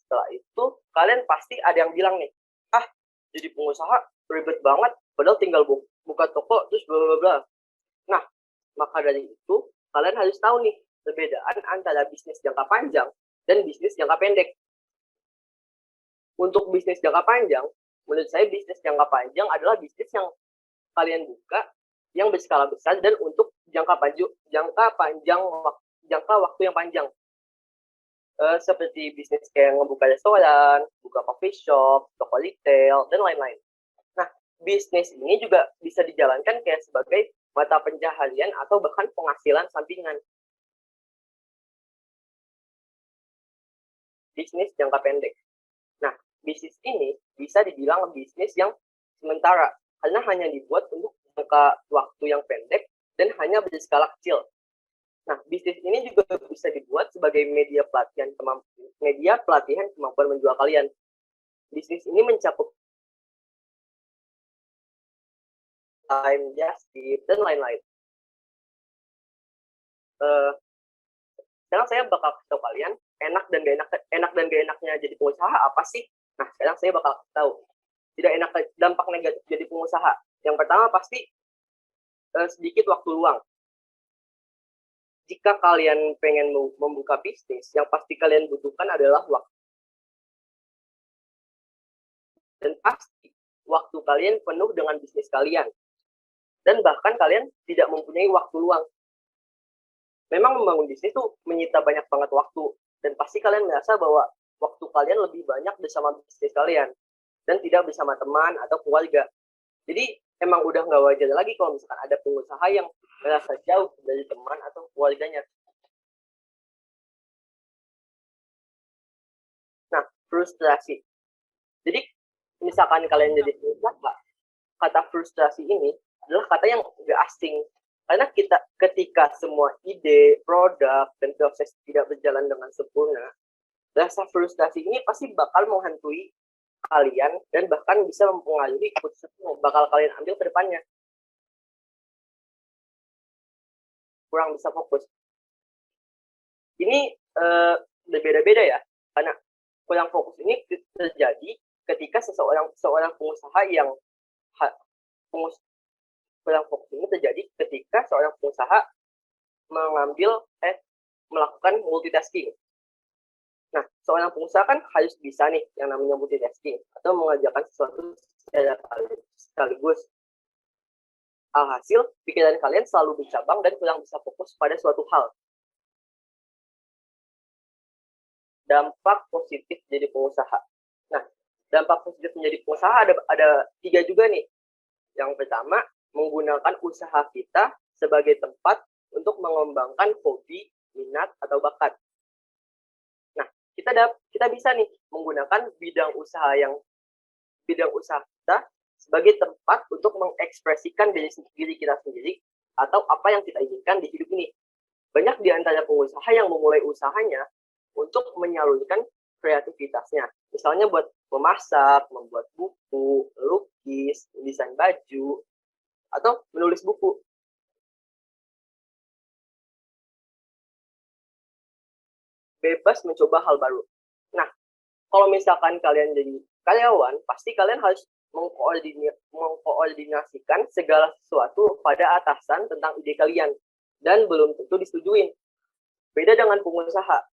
setelah itu kalian pasti ada yang bilang nih, jadi pengusaha ribet banget, padahal tinggal buka toko terus bla bla bla. Nah, maka dari itu kalian harus tahu nih perbedaan antara bisnis jangka panjang dan bisnis jangka pendek. Untuk bisnis jangka panjang, menurut saya bisnis jangka panjang adalah bisnis yang kalian buka yang berskala besar dan untuk jangka waktu yang panjang. Seperti bisnis kayak ngebuka restoran, buka coffee shop, toko retail, dan lain-lain. Nah, bisnis ini juga bisa dijalankan kayak sebagai mata pencaharian atau bahkan penghasilan sampingan. Bisnis jangka pendek. Nah, bisnis ini bisa dibilang bisnis yang sementara, karena hanya dibuat untuk jangka waktu yang pendek dan hanya berskala kecil. Nah, bisnis ini juga bisa dibuat sebagai media pelatihan kemampuan menjual kalian. Bisnis ini mencakup time, justice, dan lain-lain. Sekarang saya bakal kasih tahu kalian enak dan gak enaknya jadi pengusaha apa sih? Nah, sekarang saya bakal kasih tahu tidak enak dampak negatif jadi pengusaha. Yang pertama pasti sedikit waktu luang. Jika kalian pengen membuka bisnis, yang pasti kalian butuhkan adalah waktu. Dan pasti waktu kalian penuh dengan bisnis kalian. Dan bahkan kalian tidak mempunyai waktu luang. Memang membangun bisnis itu menyita banyak banget waktu. Dan pasti kalian merasa bahwa waktu kalian lebih banyak bersama bisnis kalian. Dan tidak bersama teman atau keluarga. Jadi emang udah nggak wajar lagi kalau misalkan ada pengusaha yang merasa jauh dari teman atau keluarganya. Nah, frustrasi. Jadi misalkan kalian jadi pengusaha, kata frustrasi ini adalah kata yang nggak asing. Karena ketika semua ide, produk, dan proses tidak berjalan dengan sempurna, rasa frustasi ini pasti bakal menghantui kalian dan bahkan bisa mempengaruhi keputusan yang bakal kalian ambil ke depannya. Kurang bisa fokus. Ini berbeda-beda ya, karena kurang fokus ini terjadi ketika seorang pengusaha yang kurang fokus ini terjadi ketika seorang pengusaha melakukan multitasking. Nah, seorang pengusaha kan harus bisa nih yang namanya multitasking atau mengerjakan sesuatu secara sekaligus. Alhasil, pikiran kalian selalu bercabang dan kurang bisa fokus pada suatu hal. Dampak positif jadi pengusaha. Nah, dampak positif menjadi pengusaha ada 3 juga nih. Yang pertama, menggunakan usaha kita sebagai tempat untuk mengembangkan hobi, minat, atau bakat. Nah, kita bisa nih menggunakan bidang usaha kita sebagai tempat untuk mengekspresikan diri kita sendiri atau apa yang kita inginkan di hidup ini. Banyak di antara pengusaha yang memulai usahanya untuk menyalurkan kreativitasnya. Misalnya buat memasak, membuat buku, lukis, desain baju, atau menulis buku. Bebas mencoba hal baru. Nah, kalau misalkan kalian jadi karyawan, pasti kalian harus mengkoordinasikan segala sesuatu pada atasan tentang ide kalian dan belum tentu disetujuin. Beda dengan pengusaha,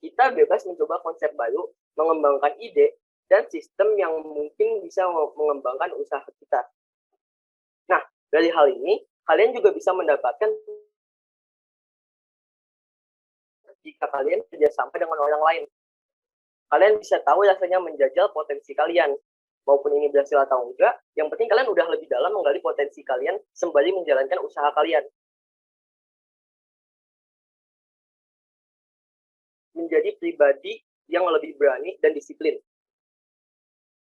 kita bebas mencoba konsep baru, mengembangkan ide dan sistem yang mungkin bisa mengembangkan usaha kita. Nah, dari hal ini kalian juga bisa mendapatkan jika kalian kerjasama dengan orang lain. Kalian bisa tahu rasanya menjajal potensi kalian. Maupun ini berhasil atau enggak, yang penting kalian udah lebih dalam menggali potensi kalian sembari menjalankan usaha kalian. Menjadi pribadi yang lebih berani dan disiplin.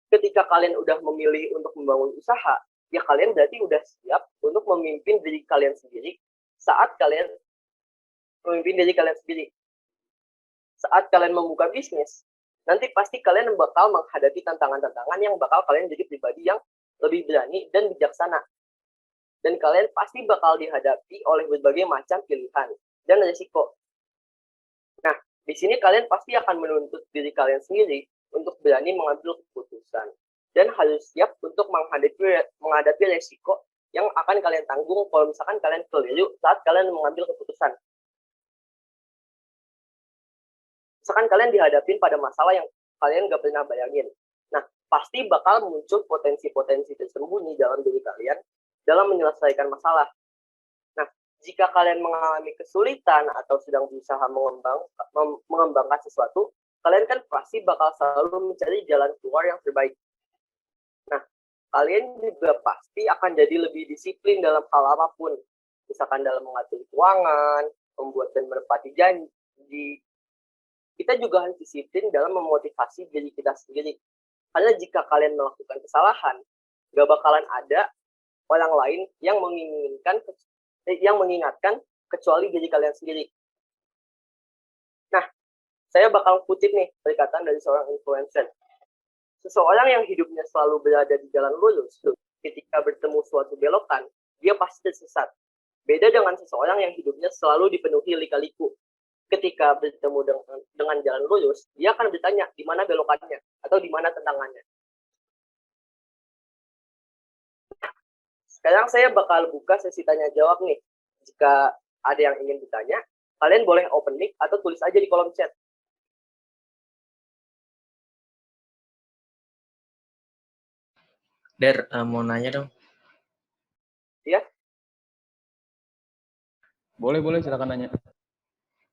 Ketika kalian udah memilih untuk membangun usaha, ya kalian berarti udah siap untuk memimpin diri kalian sendiri saat kalian membuka bisnis. nanti pasti kalian bakal menghadapi tantangan-tantangan yang bakal kalian jadi pribadi yang lebih berani dan bijaksana. Dan kalian pasti bakal dihadapi oleh berbagai macam pilihan dan risiko. Nah, di sini kalian pasti akan menuntut diri kalian sendiri untuk berani mengambil keputusan. Dan harus siap untuk menghadapi risiko yang akan kalian tanggung kalau misalkan kalian keliru saat kalian mengambil keputusan. Misalkan kalian dihadapin pada masalah yang kalian gak pernah bayangin. Nah, pasti bakal muncul potensi-potensi tersembunyi dalam diri kalian dalam menyelesaikan masalah. Nah, jika kalian mengalami kesulitan atau sedang berusaha mengembangkan sesuatu, kalian kan pasti bakal selalu mencari jalan keluar yang terbaik. Nah, kalian juga pasti akan jadi lebih disiplin dalam hal apapun. Misalkan dalam mengatur keuangan, membuat dan menepati janji. Kita juga harus disiplin dalam memotivasi diri kita sendiri. Karena jika kalian melakukan kesalahan, gak bakalan ada orang lain yang mengingatkan kecuali diri kalian sendiri. Nah, saya bakal kutip nih perkataan dari seorang influencer. Seseorang yang hidupnya selalu berada di jalan lurus, ketika bertemu suatu belokan, dia pasti tersesat. Beda dengan seseorang yang hidupnya selalu dipenuhi lika-liku. Ketika bertemu dengan jalan lurus, dia akan bertanya di mana belokannya atau di mana tentangannya. Sekarang saya bakal buka sesi tanya jawab nih. Jika ada yang ingin bertanya, kalian boleh open mic atau tulis aja di kolom chat. Der, mau nanya dong. Ya? Boleh, silakan nanya.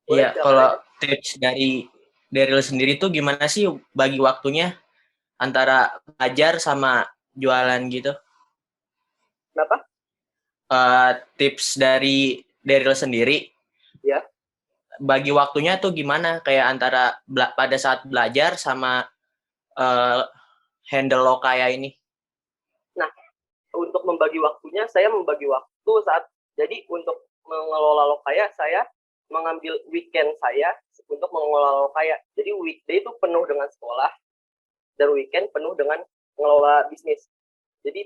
Iya, kalau tips dari Daryl sendiri tuh gimana sih bagi waktunya antara belajar sama jualan gitu? Kenapa? Tips dari Daryl sendiri, Ya. bagi waktunya tuh gimana? Kayak antara pada saat belajar sama handle lokaya ini. Nah, untuk membagi waktunya, saya membagi waktu jadi untuk mengelola lokaya, saya mengambil weekend saya untuk mengelola lokaya. Jadi weekday itu penuh dengan sekolah, dan weekend penuh dengan mengelola bisnis. Jadi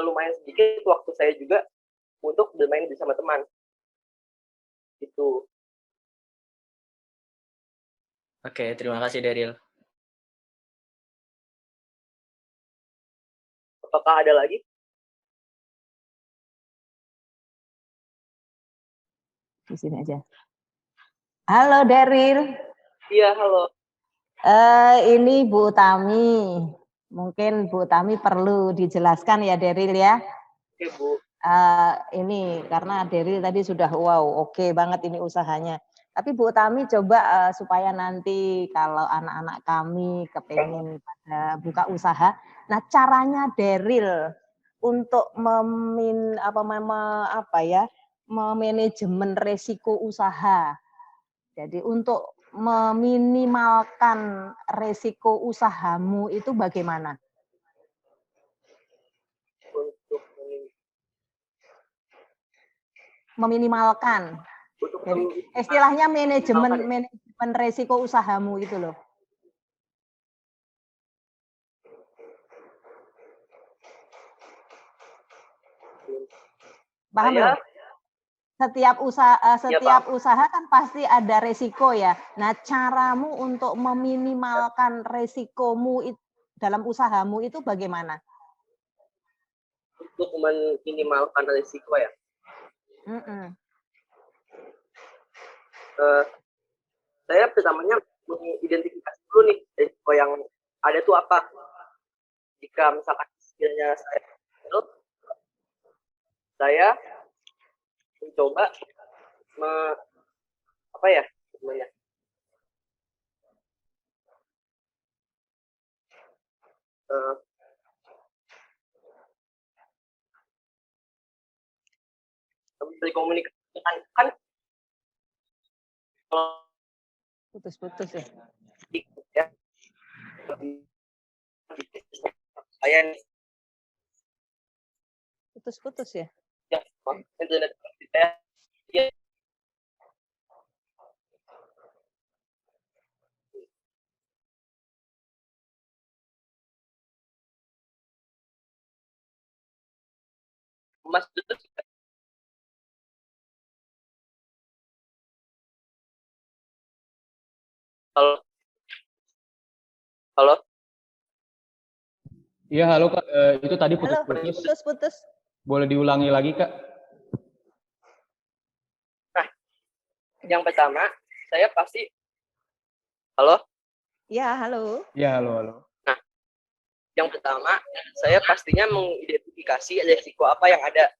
lumayan sedikit waktu saya juga untuk bermain bersama teman. Itu. Oke, terima kasih Daryl. Apakah ada lagi? Di sini aja. Halo Daryl. Iya, halo. Ini Bu Tami. Mungkin Bu Tami perlu dijelaskan ya Daryl ya. Oke, Bu. Ini karena Daryl tadi sudah oke banget ini usahanya. Tapi Bu Tami coba supaya nanti kalau anak-anak kami kepengen pada buka usaha, nah caranya Daryl untuk memanajemen resiko usaha. Jadi untuk meminimalkan resiko usahamu itu bagaimana? Untuk meminimalkan. Jadi istilahnya manajemen resiko usahamu itu loh. Paham belum? Setiap usaha kan pasti ada resiko ya. Nah, caramu untuk meminimalkan resikomu dalam usahamu itu bagaimana? Untuk meminimalkan resiko ya. Saya pertamanya mengidentifikasi dulu nih resiko yang ada tuh apa. Jika misalkan skillnya saya mencoba berkomunikasi kan putus-putus ya. Saya putus-putus ya. Ya, internet saya Mas betul. Halo, halo. Iya, halo Kak. Itu tadi Halo, putus-putus. putus-putus. Boleh diulangi lagi, Kak? Nah, yang pertama, saya pasti, halo? Ya, halo. Iya, halo. Nah, yang pertama, saya pastinya mengidentifikasi risiko apa yang ada.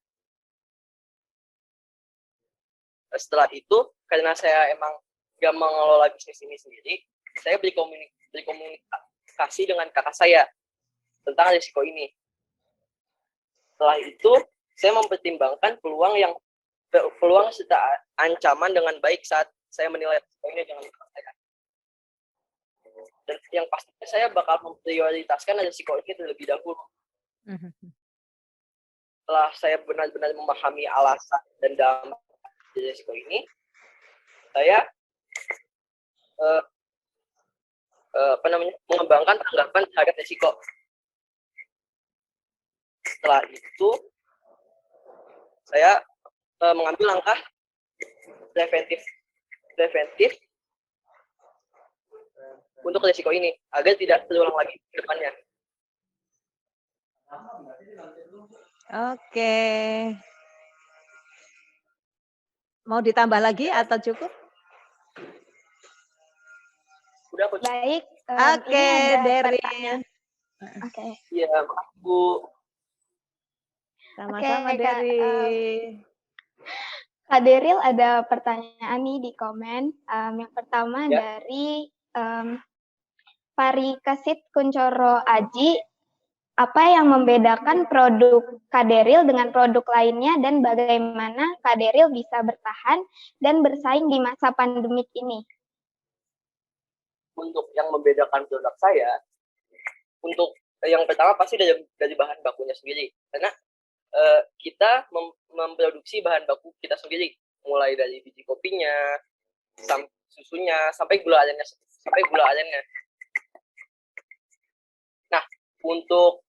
Setelah itu, karena saya emang gak mengelola bisnis ini sendiri, saya berkomunikasi dengan kakak saya tentang risiko ini. Setelah itu, saya mempertimbangkan peluang serta ancaman dengan baik saat saya menilai risikonya dengan kakak saya. Dan yang pastinya saya bakal memprioritaskan risiko ini terlebih dahulu. Setelah saya benar-benar memahami alasan dan dampak dari risiko ini, saya mengembangkan tanggapan terhadap risiko. Setelah itu, saya mengambil langkah preventif untuk risiko ini agar tidak terulang lagi ke depannya. Oke. Mau ditambah lagi atau cukup? Udah aku. Baik. Oke, ini ada Derin. pertanyaan. Oke. Iya, makasih Bu. Sama-sama, Oke, Kak. Derin. Kak Deril ada pertanyaan nih di komen. Yang pertama Ya. dari Parikesit Kuncoro Aji. Apa yang membedakan produk Kak Deril dengan produk lainnya dan bagaimana Kak Deril bisa bertahan dan bersaing di masa pandemik ini? Untuk yang membedakan produk saya, untuk yang pertama pasti dari bahan bakunya sendiri. Karena kita memproduksi bahan baku kita sendiri, mulai dari biji kopinya, susunya, sampai gula arennya. Nah, untuk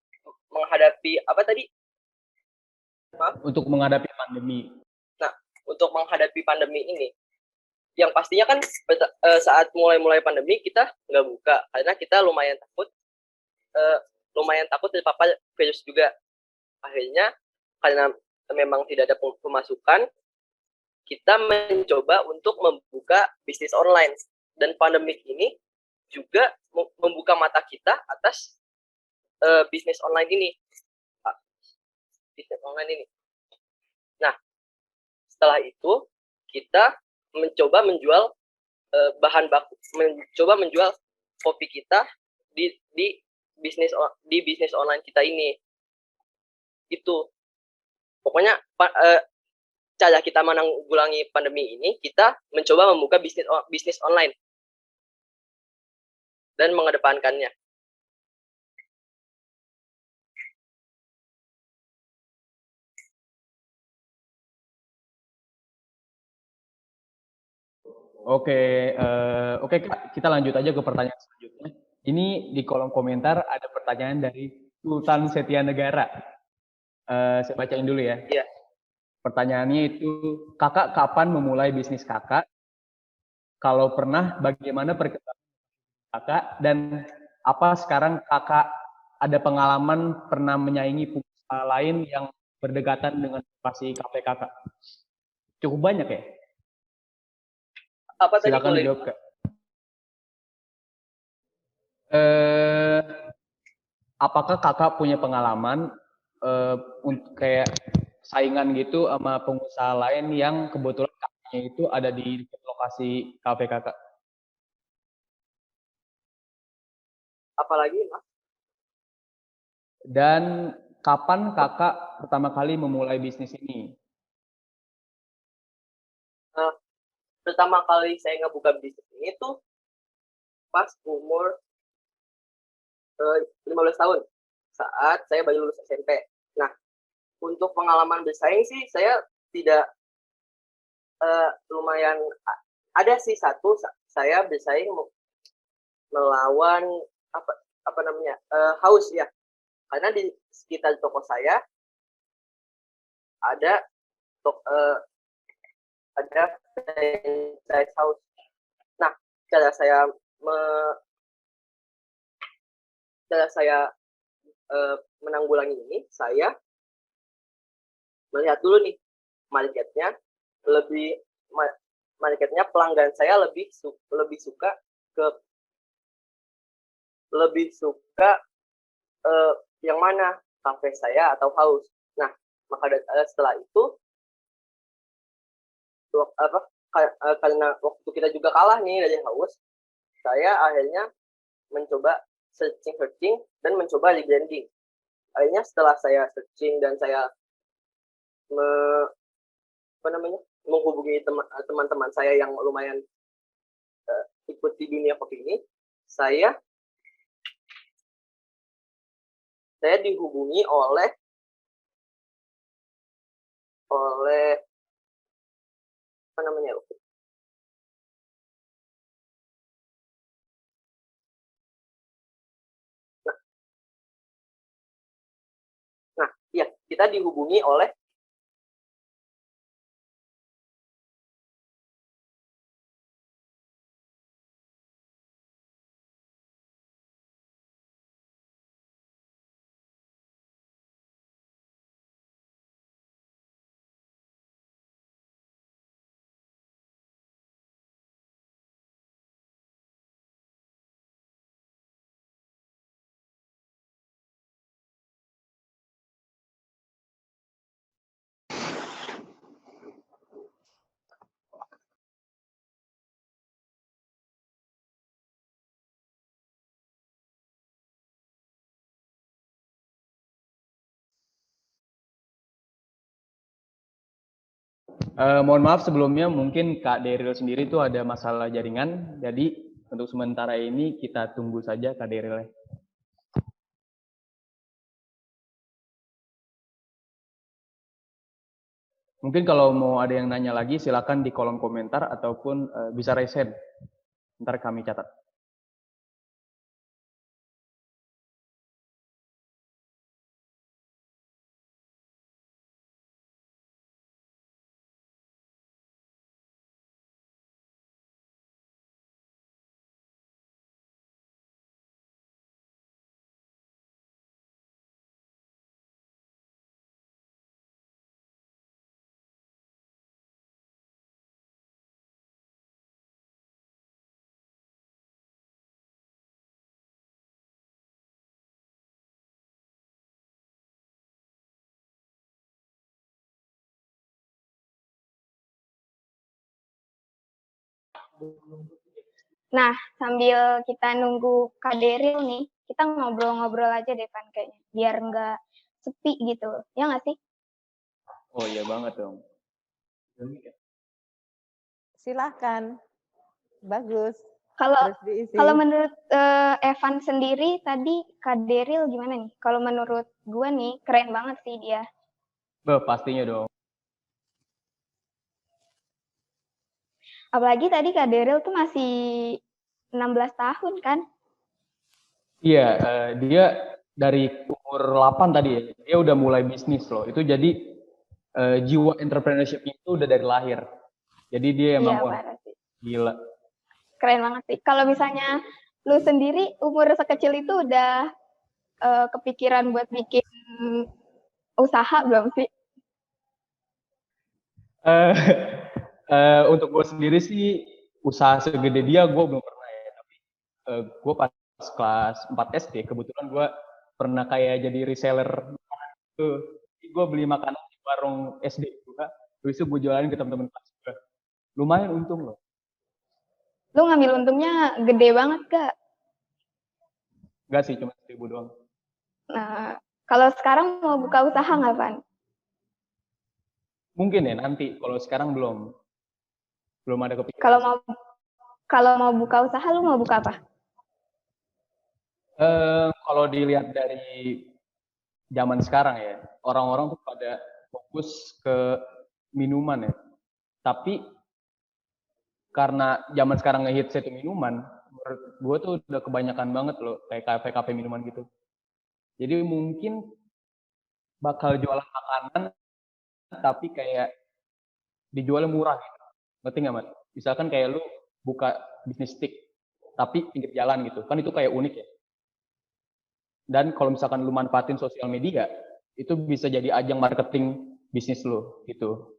menghadapi apa tadi? Untuk menghadapi pandemi. Nah, untuk menghadapi pandemi ini, yang pastinya kan saat mulai pandemi kita nggak buka karena kita lumayan takut terpapar virus juga. Akhirnya karena memang tidak ada pemasukan, kita mencoba untuk membuka bisnis online, dan pandemik ini juga membuka mata kita atas bisnis online ini. Nah, setelah itu kita mencoba menjual menjual kopi kita di bisnis online kita ini. Itu pokoknya cara kita menanggulangi pandemi ini, kita mencoba membuka bisnis online dan mengedepankannya. Oke, Kak, kita lanjut aja ke pertanyaan selanjutnya. Ini di kolom komentar ada pertanyaan dari Sultan Setia Negara. Saya bacain dulu ya. Iya. Pertanyaannya itu, Kakak kapan memulai bisnis Kakak? Kalau pernah, bagaimana perkembangan Kakak? Dan apa sekarang Kakak ada pengalaman pernah menyaingi pengusaha lain yang berdekatan dengan lokasi kafe Kakak? Cukup banyak ya? Apa Silakan tadi dijawab, Kak. Apakah Kakak punya pengalaman untuk kayak saingan gitu sama pengusaha lain yang kebetulan kafenya itu ada di lokasi kafe Kakak? Apalagi, Mas? Dan kapan Kakak pertama kali memulai bisnis ini? Pertama kali saya ngebuka bisnis ini tuh pas umur 15 tahun, saat saya baru lulus SMP. Nah, untuk pengalaman bersaing sih saya tidak lumayan ada sih satu, saya bersaing melawan apa namanya, Haus ya, karena di sekitar toko saya ada ada franchise house. Nah, cara saya menanggulangi ini, saya melihat dulu nih marketnya, pelanggan saya lebih suka yang mana, kafe saya atau house. Nah, maka setelah itu karena waktu kita juga kalah nih dari house, saya akhirnya mencoba searching dan mencoba rebranding. Akhirnya setelah saya searching dan saya menghubungi teman-teman saya yang lumayan ikut di dunia kopi ini, saya dihubungi oleh apa namanya? Nah, iya, kita dihubungi oleh Mohon maaf sebelumnya, mungkin Kak Daryl sendiri tuh ada masalah jaringan, jadi untuk sementara ini kita tunggu saja Kak Daryl. Mungkin kalau mau ada yang nanya lagi, silakan di kolom komentar ataupun bisa raise hand. Ntar kami catat. Nah, sambil kita nunggu Kak Daryl nih, kita ngobrol-ngobrol aja deh Pan kayaknya, biar nggak sepi gitu, ya nggak sih? Oh iya banget dong. Silahkan, bagus. Kalau menurut Evan sendiri tadi Kak Daryl gimana nih? Kalau menurut gue nih keren banget sih dia. Pastinya dong. Apalagi tadi Kak Daryl tuh masih 16 tahun kan? Iya, dia dari umur 8 tadi ya, dia udah mulai bisnis loh. Itu jadi jiwa entrepreneurship itu udah dari lahir. Jadi dia emang gila. Keren banget sih. Kalau misalnya lu sendiri umur sekecil itu udah kepikiran buat bikin usaha belum sih? Untuk gue sendiri sih usaha segede dia gue belum pernah ya. Tapi gue pas kelas 4 SD kebetulan gue pernah kayak jadi reseller tuh. Gue beli makanan di warung SD juga. Terus itu gue jualin ke teman-teman kelas gue. Lumayan untung loh. Lu ngambil untungnya gede banget gak? Enggak sih, cuma 1.000 doang. Nah, kalau sekarang mau buka usaha nggak, Van? Mungkin ya nanti, kalau sekarang belum ada kepikiran. Kalau mau buka usaha, lu mau buka apa? Kalau dilihat dari zaman sekarang ya, orang-orang tuh pada fokus ke minuman ya. Tapi karena zaman sekarang ngehits itu minuman, menurut gue tuh udah kebanyakan banget loh, kayak kafe-kafe minuman gitu. Jadi mungkin bakal jualan makanan tapi kayak dijualnya murah gitu. Ngerti nggak, Mat? Misalkan kayak lu buka bisnis stick tapi pinggir jalan gitu, kan itu kayak unik ya. Dan kalau misalkan lu manfaatin sosial media, itu bisa jadi ajang marketing bisnis lu gitu.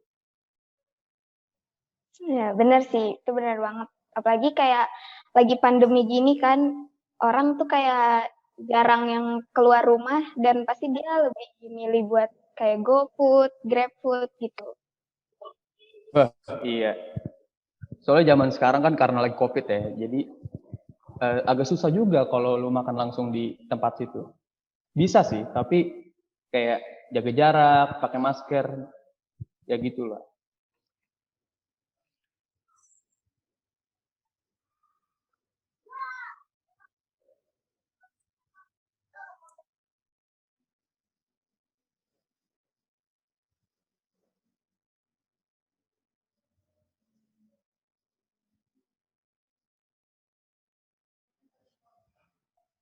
Ya, bener sih. Itu bener banget. Apalagi kayak lagi pandemi gini kan, orang tuh kayak jarang yang keluar rumah dan pasti dia lebih milih buat kayak GoFood, GrabFood gitu. Wah, iya. Soalnya zaman sekarang kan karena lagi COVID ya, jadi agak susah juga kalau lu makan langsung di tempat situ. Bisa sih, tapi kayak jaga jarak, pakai masker, ya gitulah.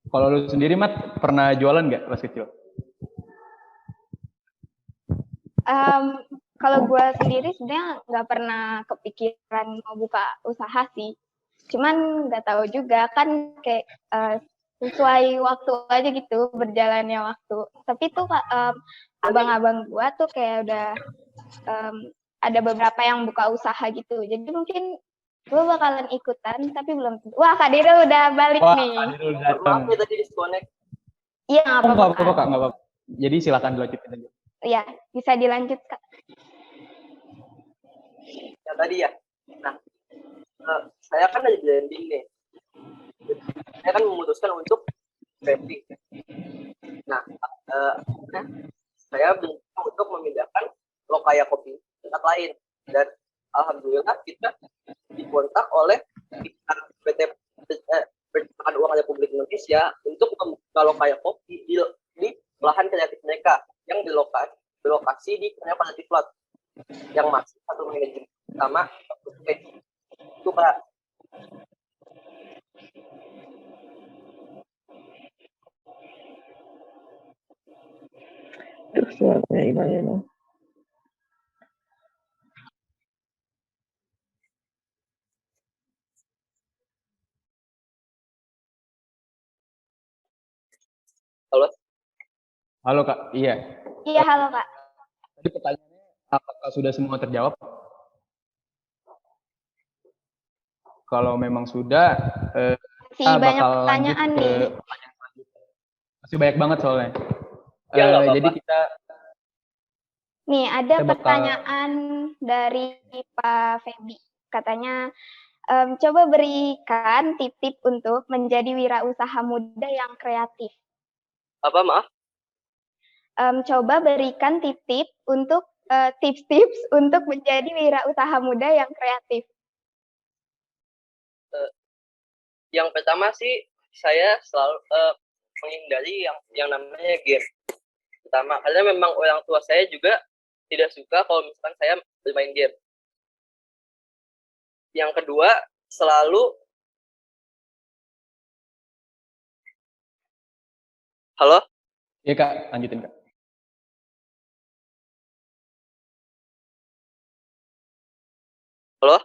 Kalau lu sendiri, Mat, pernah jualan nggak pas kecil? Kalau gue sendiri sebenarnya nggak pernah kepikiran mau buka usaha sih. Cuman nggak tahu juga kan kayak sesuai waktu aja gitu berjalannya waktu. Tapi tuh abang-abang gue tuh kayak udah ada beberapa yang buka usaha gitu. Jadi mungkin gue bakalan ikutan, tapi belum. Wah, Kak Dira udah balik nih. Kak Dira udah datang. Maaf ya tadi disconnect. Iya, nggak apa-apa. Nggak apa-apa, Kak, nggak apa-apa. Jadi silakan dilanjutin aja. Iya, bisa dilanjut, Kak. Ya tadi ya. Nah, saya kan lagi blending nih. Saya kan memutuskan untuk branding. Nah, saya berusaha untuk memindahkan Lokaya Kopi ke tempat lain. Dan alhamdulillah kita dikontak oleh PT Perpustakaan Uang Republik Indonesia untuk membuka Lokaya Kopi di lahan kreatif mereka yang dilokasi di Kreatif Lot yang masih satu manajemen sama itu Pak. Terus suaranya hilang ya, no? Halo? Halo, Kak. Iya. Iya, halo, Kak. Tadi pertanyaannya apakah sudah semua terjawab? Kalau memang sudah, Masih banyak bakal pertanyaan lanjut ke nih. pertanyaan selanjutnya. Masih banyak banget soalnya. Ya, nggak apa-apa. Jadi kita Nih, ada Kita bakal- pertanyaan dari Pak Febi. Katanya, coba berikan tip-tip untuk menjadi wirausaha muda yang kreatif. Apa maaf? Coba berikan tip-tip untuk tips-tips untuk menjadi wirausaha muda yang kreatif. Yang pertama sih saya selalu menghindari yang namanya game. Pertama, karena memang orang tua saya juga tidak suka kalau misalkan saya bermain game. Yang kedua, selalu halo? Iya, Kak, lanjutin, Kak. Halo?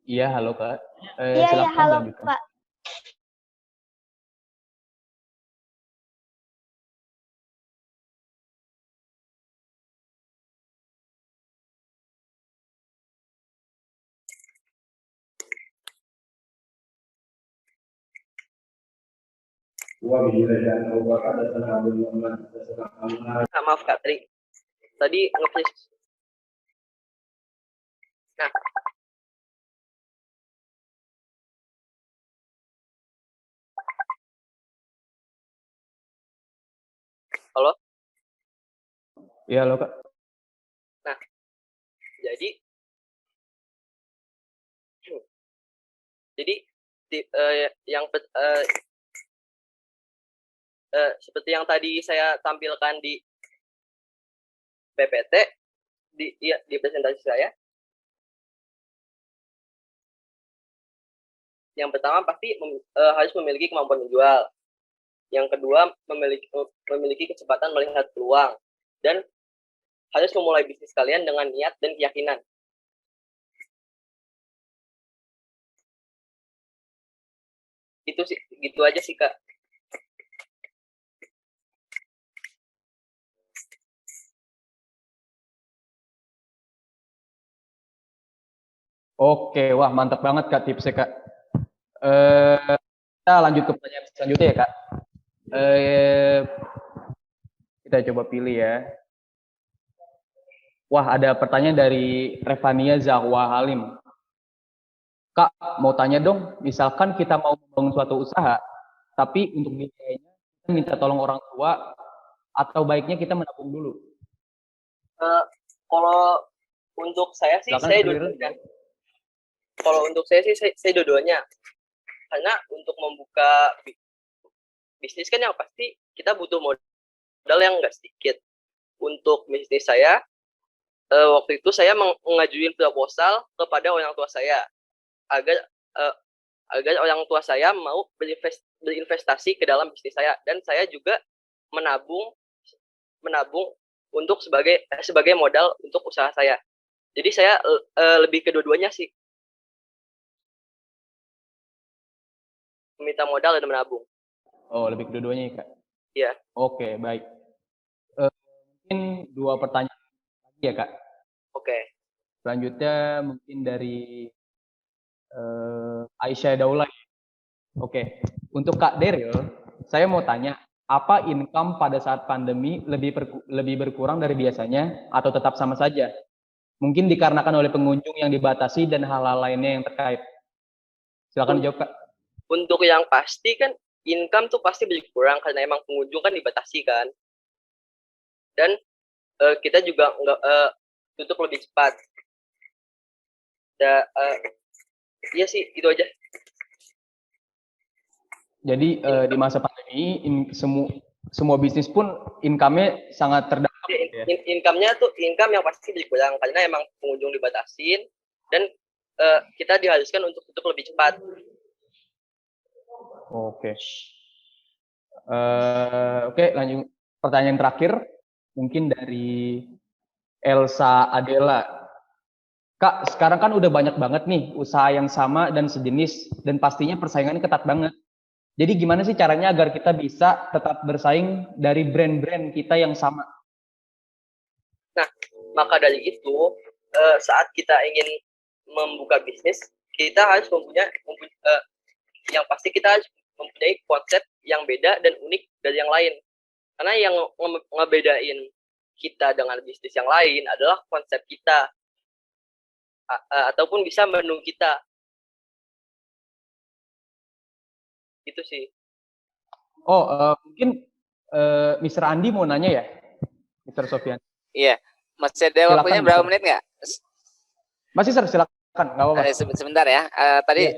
Iya, halo, Kak. Iya, Silakan halo, lanjutkan. Pak. Maaf Kak, tadi nge-freeze. Nah, halo? Iya, halo, Kak. Nah, jadi yang seperti yang tadi saya tampilkan di PPT di presentasi saya. Yang pertama pasti harus memiliki kemampuan menjual. Yang kedua memiliki kecepatan melihat peluang dan harus memulai bisnis kalian dengan niat dan keyakinan. Itu sih, gitu aja sih Kak. Oke, wah mantap banget Kak tipsnya Kak. Kita lanjut ke pertanyaan selanjutnya ya Kak. Kita coba pilih ya. Wah, ada pertanyaan dari Revania Zahwa Halim. Kak, mau tanya dong, misalkan kita mau membangun suatu usaha, tapi untuk biayanya kita minta tolong orang tua, atau baiknya kita menabung dulu? Kalau untuk saya sih, saya dua-duanya. Kalau untuk saya sih, saya dua-duanya. Karena untuk membuka bisnis kan yang pasti kita butuh modal yang nggak sedikit. Untuk bisnis saya, waktu itu saya mengajuin proposal kepada orang tua saya agar orang tua saya mau berinvestasi ke dalam bisnis saya, dan saya juga menabung untuk sebagai modal untuk usaha saya. Jadi saya lebih kedua-duanya sih, meminta modal dan menabung. Oh, lebih kedua-duanya ya Kak? Iya. Oke, baik. Mungkin 2 pertanyaan lagi ya Kak. Oke. Selanjutnya mungkin dari Aisyah Daulay. Oke, untuk Kak Daryl, saya mau tanya, apa income pada saat pandemi lebih berkurang dari biasanya atau tetap sama saja? Mungkin dikarenakan oleh pengunjung yang dibatasi dan hal-hal lainnya yang terkait. Silakan jawab Kak. Untuk yang pasti kan income tuh pasti berkurang karena emang pengunjung kan dibatasi kan. Dan kita juga nggak tutup lebih cepat. Iya sih, itu aja. Jadi di masa pandemi semua bisnis pun income-nya sangat terdampak. Ya, income-nya tuh income yang pasti berkurang karena emang pengunjung dibatasin dan kita diharuskan untuk tutup lebih cepat. Oke. Oke, lanjut pertanyaan terakhir mungkin dari Elsa Adela. Kak, sekarang kan udah banyak banget nih usaha yang sama dan sejenis dan pastinya persaingannya ketat banget. Jadi gimana sih caranya agar kita bisa tetap bersaing dari brand-brand kita yang sama? Nah, maka dari itu saat kita ingin membuka bisnis, kita harus mempunyai yang pasti kita harus mempunyai konsep yang beda dan unik dari yang lain. Karena yang ngebedain kita dengan bisnis yang lain adalah konsep kita ataupun bisa menu kita. Itu sih. Oh, mungkin Mr. Andi mau nanya ya, Mr. Sofyan? Iya, masih ada waktunya berapa menit nggak? Masih Sir, silakan, nggak apa-apa. Sebentar ya. Tadi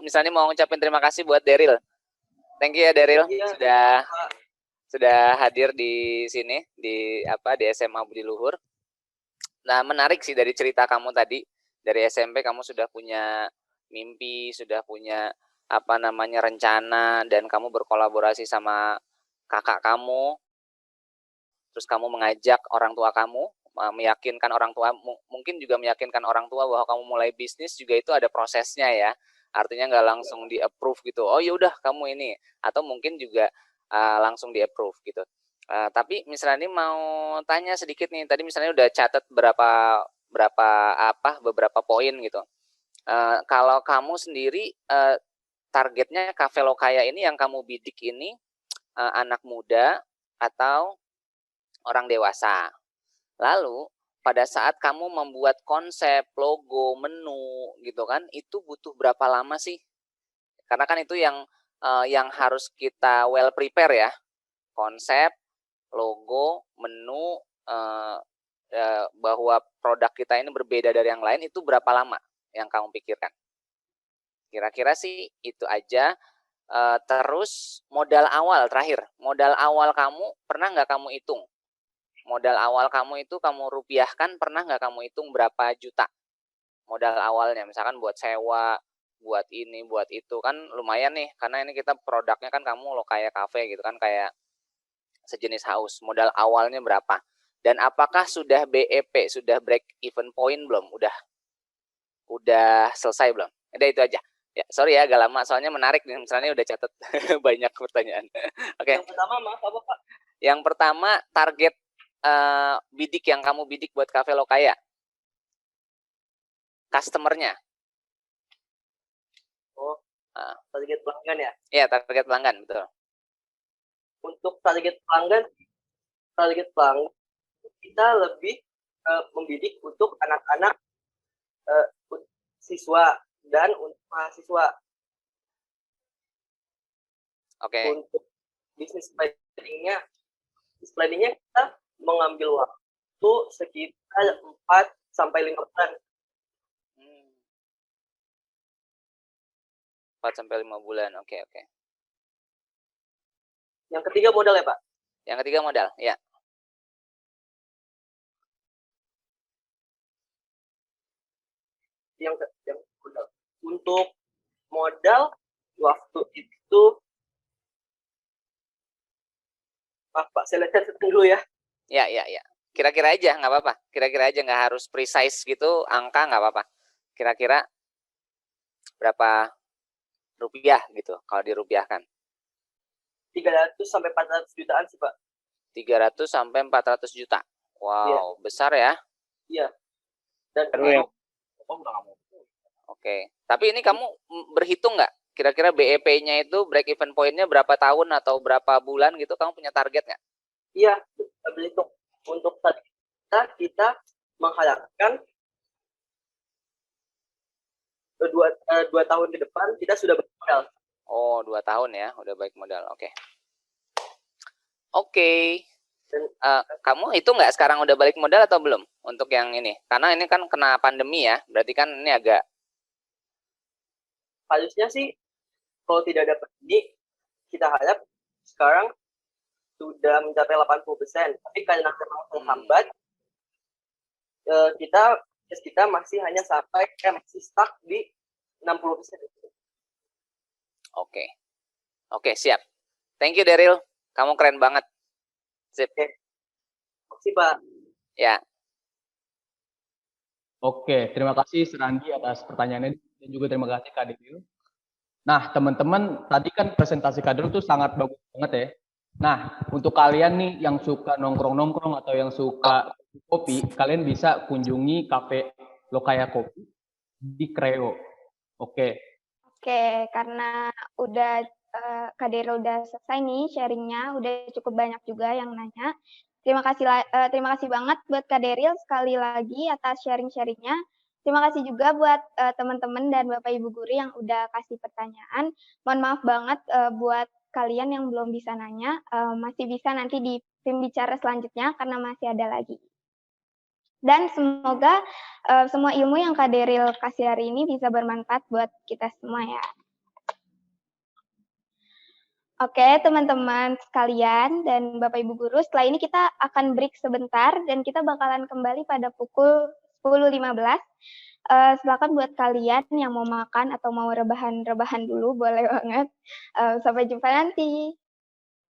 misalnya mau ngucapin terima kasih buat Daryl. Thank you ya Daryl, sudah hadir di sini di SMA Budi Luhur. Nah, menarik sih dari cerita kamu tadi, dari SMP kamu sudah punya mimpi, sudah punya rencana, dan kamu berkolaborasi sama kakak kamu, terus kamu mengajak orang tua kamu, meyakinkan orang tua, mungkin juga meyakinkan orang tua bahwa kamu mulai bisnis juga itu ada prosesnya ya, artinya nggak langsung di approve gitu, oh yaudah kamu ini, atau mungkin juga langsung di approve gitu. Tapi misalnya ini mau tanya sedikit nih, tadi misalnya udah catat beberapa poin gitu. Kalau kamu sendiri targetnya Cafe Lokaya ini yang kamu bidik ini anak muda atau orang dewasa. Lalu pada saat kamu membuat konsep, logo, menu gitu kan, itu butuh berapa lama sih? Karena kan itu yang harus kita well prepare ya. Konsep, logo, menu, bahwa produk kita ini berbeda dari yang lain, itu berapa lama yang kamu pikirkan? Kira-kira sih itu aja. Terus modal awal terakhir, modal awal kamu pernah nggak kamu hitung? Modal awal kamu itu kamu rupiahkan, pernah nggak kamu hitung berapa juta modal awalnya? Misalkan buat sewa, buat ini, buat itu, kan lumayan nih, karena ini kita produknya kan kamu lo kayak cafe gitu kan, kayak sejenis house, modal awalnya berapa? Dan apakah sudah BEP, sudah break even point belum? Udah selesai belum? Udah itu aja. Ya, sorry ya agak lama soalnya menarik nih, misalnya udah catat banyak pertanyaan. Oke. Yang pertama maaf apa Pak? Yang pertama target bidik yang kamu bidik buat Cafe Lokaya. Customer-nya. Oh, target pelanggan ya? Iya, target pelanggan, betul. Untuk target pelanggan kita lebih membidik untuk anak-anak, siswa dan untuk mahasiswa. Oke. Untuk bisnis planningnya kita mengambil waktu sekitar 4-5 bulan. 4-5 bulan, oke. Yang ketiga modal ya Pak? Yang ketiga modal, ya. Yang modal. Untuk modal waktu itu, Pak, saya lihat dulu ya. Ya. Kira-kira aja, nggak apa-apa. Kira-kira aja, nggak harus precise gitu, angka nggak apa-apa. Kira-kira berapa rupiah gitu, kalau dirupiahkan? 300-400 jutaan sih Pak. 300-400 juta. Wow, Iya. Besar ya? Iya. Dan Oke. Tapi ini kamu berhitung nggak? Kira-kira BEP-nya itu break even point-nya berapa tahun atau berapa bulan gitu? Kamu punya target nggak? Iya, berhitung. Untuk kita mengharapkan 2 tahun ke depan kita sudah bermodal. Oh, 2 tahun ya, udah baik modal. Oke. Kamu itu nggak sekarang udah balik modal atau belum untuk yang ini? Karena ini kan kena pandemi ya, berarti kan ini agak. Harusnya sih kalau tidak ada pandemi, kita harap sekarang sudah mencapai 80%. Tapi karena memang terhambat, kita masih hanya masih stuck di 60%. Oke, siap. Thank you Daryl, kamu keren banget. Sip. Makasih Pak. Ya. Oke, terima kasih Serandi atas pertanyaannya dan juga terima kasih Kak Daryl. Nah, teman-teman, tadi kan presentasi Kak Daryl tuh sangat bagus banget ya. Nah, untuk kalian nih yang suka nongkrong-nongkrong atau yang suka kopi, kalian bisa kunjungi Cafe Lokaya Kopi di Kreo. Oke, karena udah Kak Daryl udah selesai nih sharingnya, udah cukup banyak juga yang nanya. Terima kasih banget buat Kak Daryl sekali lagi atas sharing-sharingnya. Terima kasih juga buat teman-teman dan Bapak Ibu guru yang udah kasih pertanyaan. Mohon maaf banget buat kalian yang belum bisa nanya, masih bisa nanti di tim bicara selanjutnya karena masih ada lagi. Dan semoga semua ilmu yang Kak Daryl kasih hari ini bisa bermanfaat buat kita semua ya. Oke, teman-teman sekalian dan Bapak Ibu guru, setelah ini kita akan break sebentar dan kita bakalan kembali pada pukul 10.15. Silakan buat kalian yang mau makan atau mau rebahan dulu, boleh banget. Sampai jumpa nanti.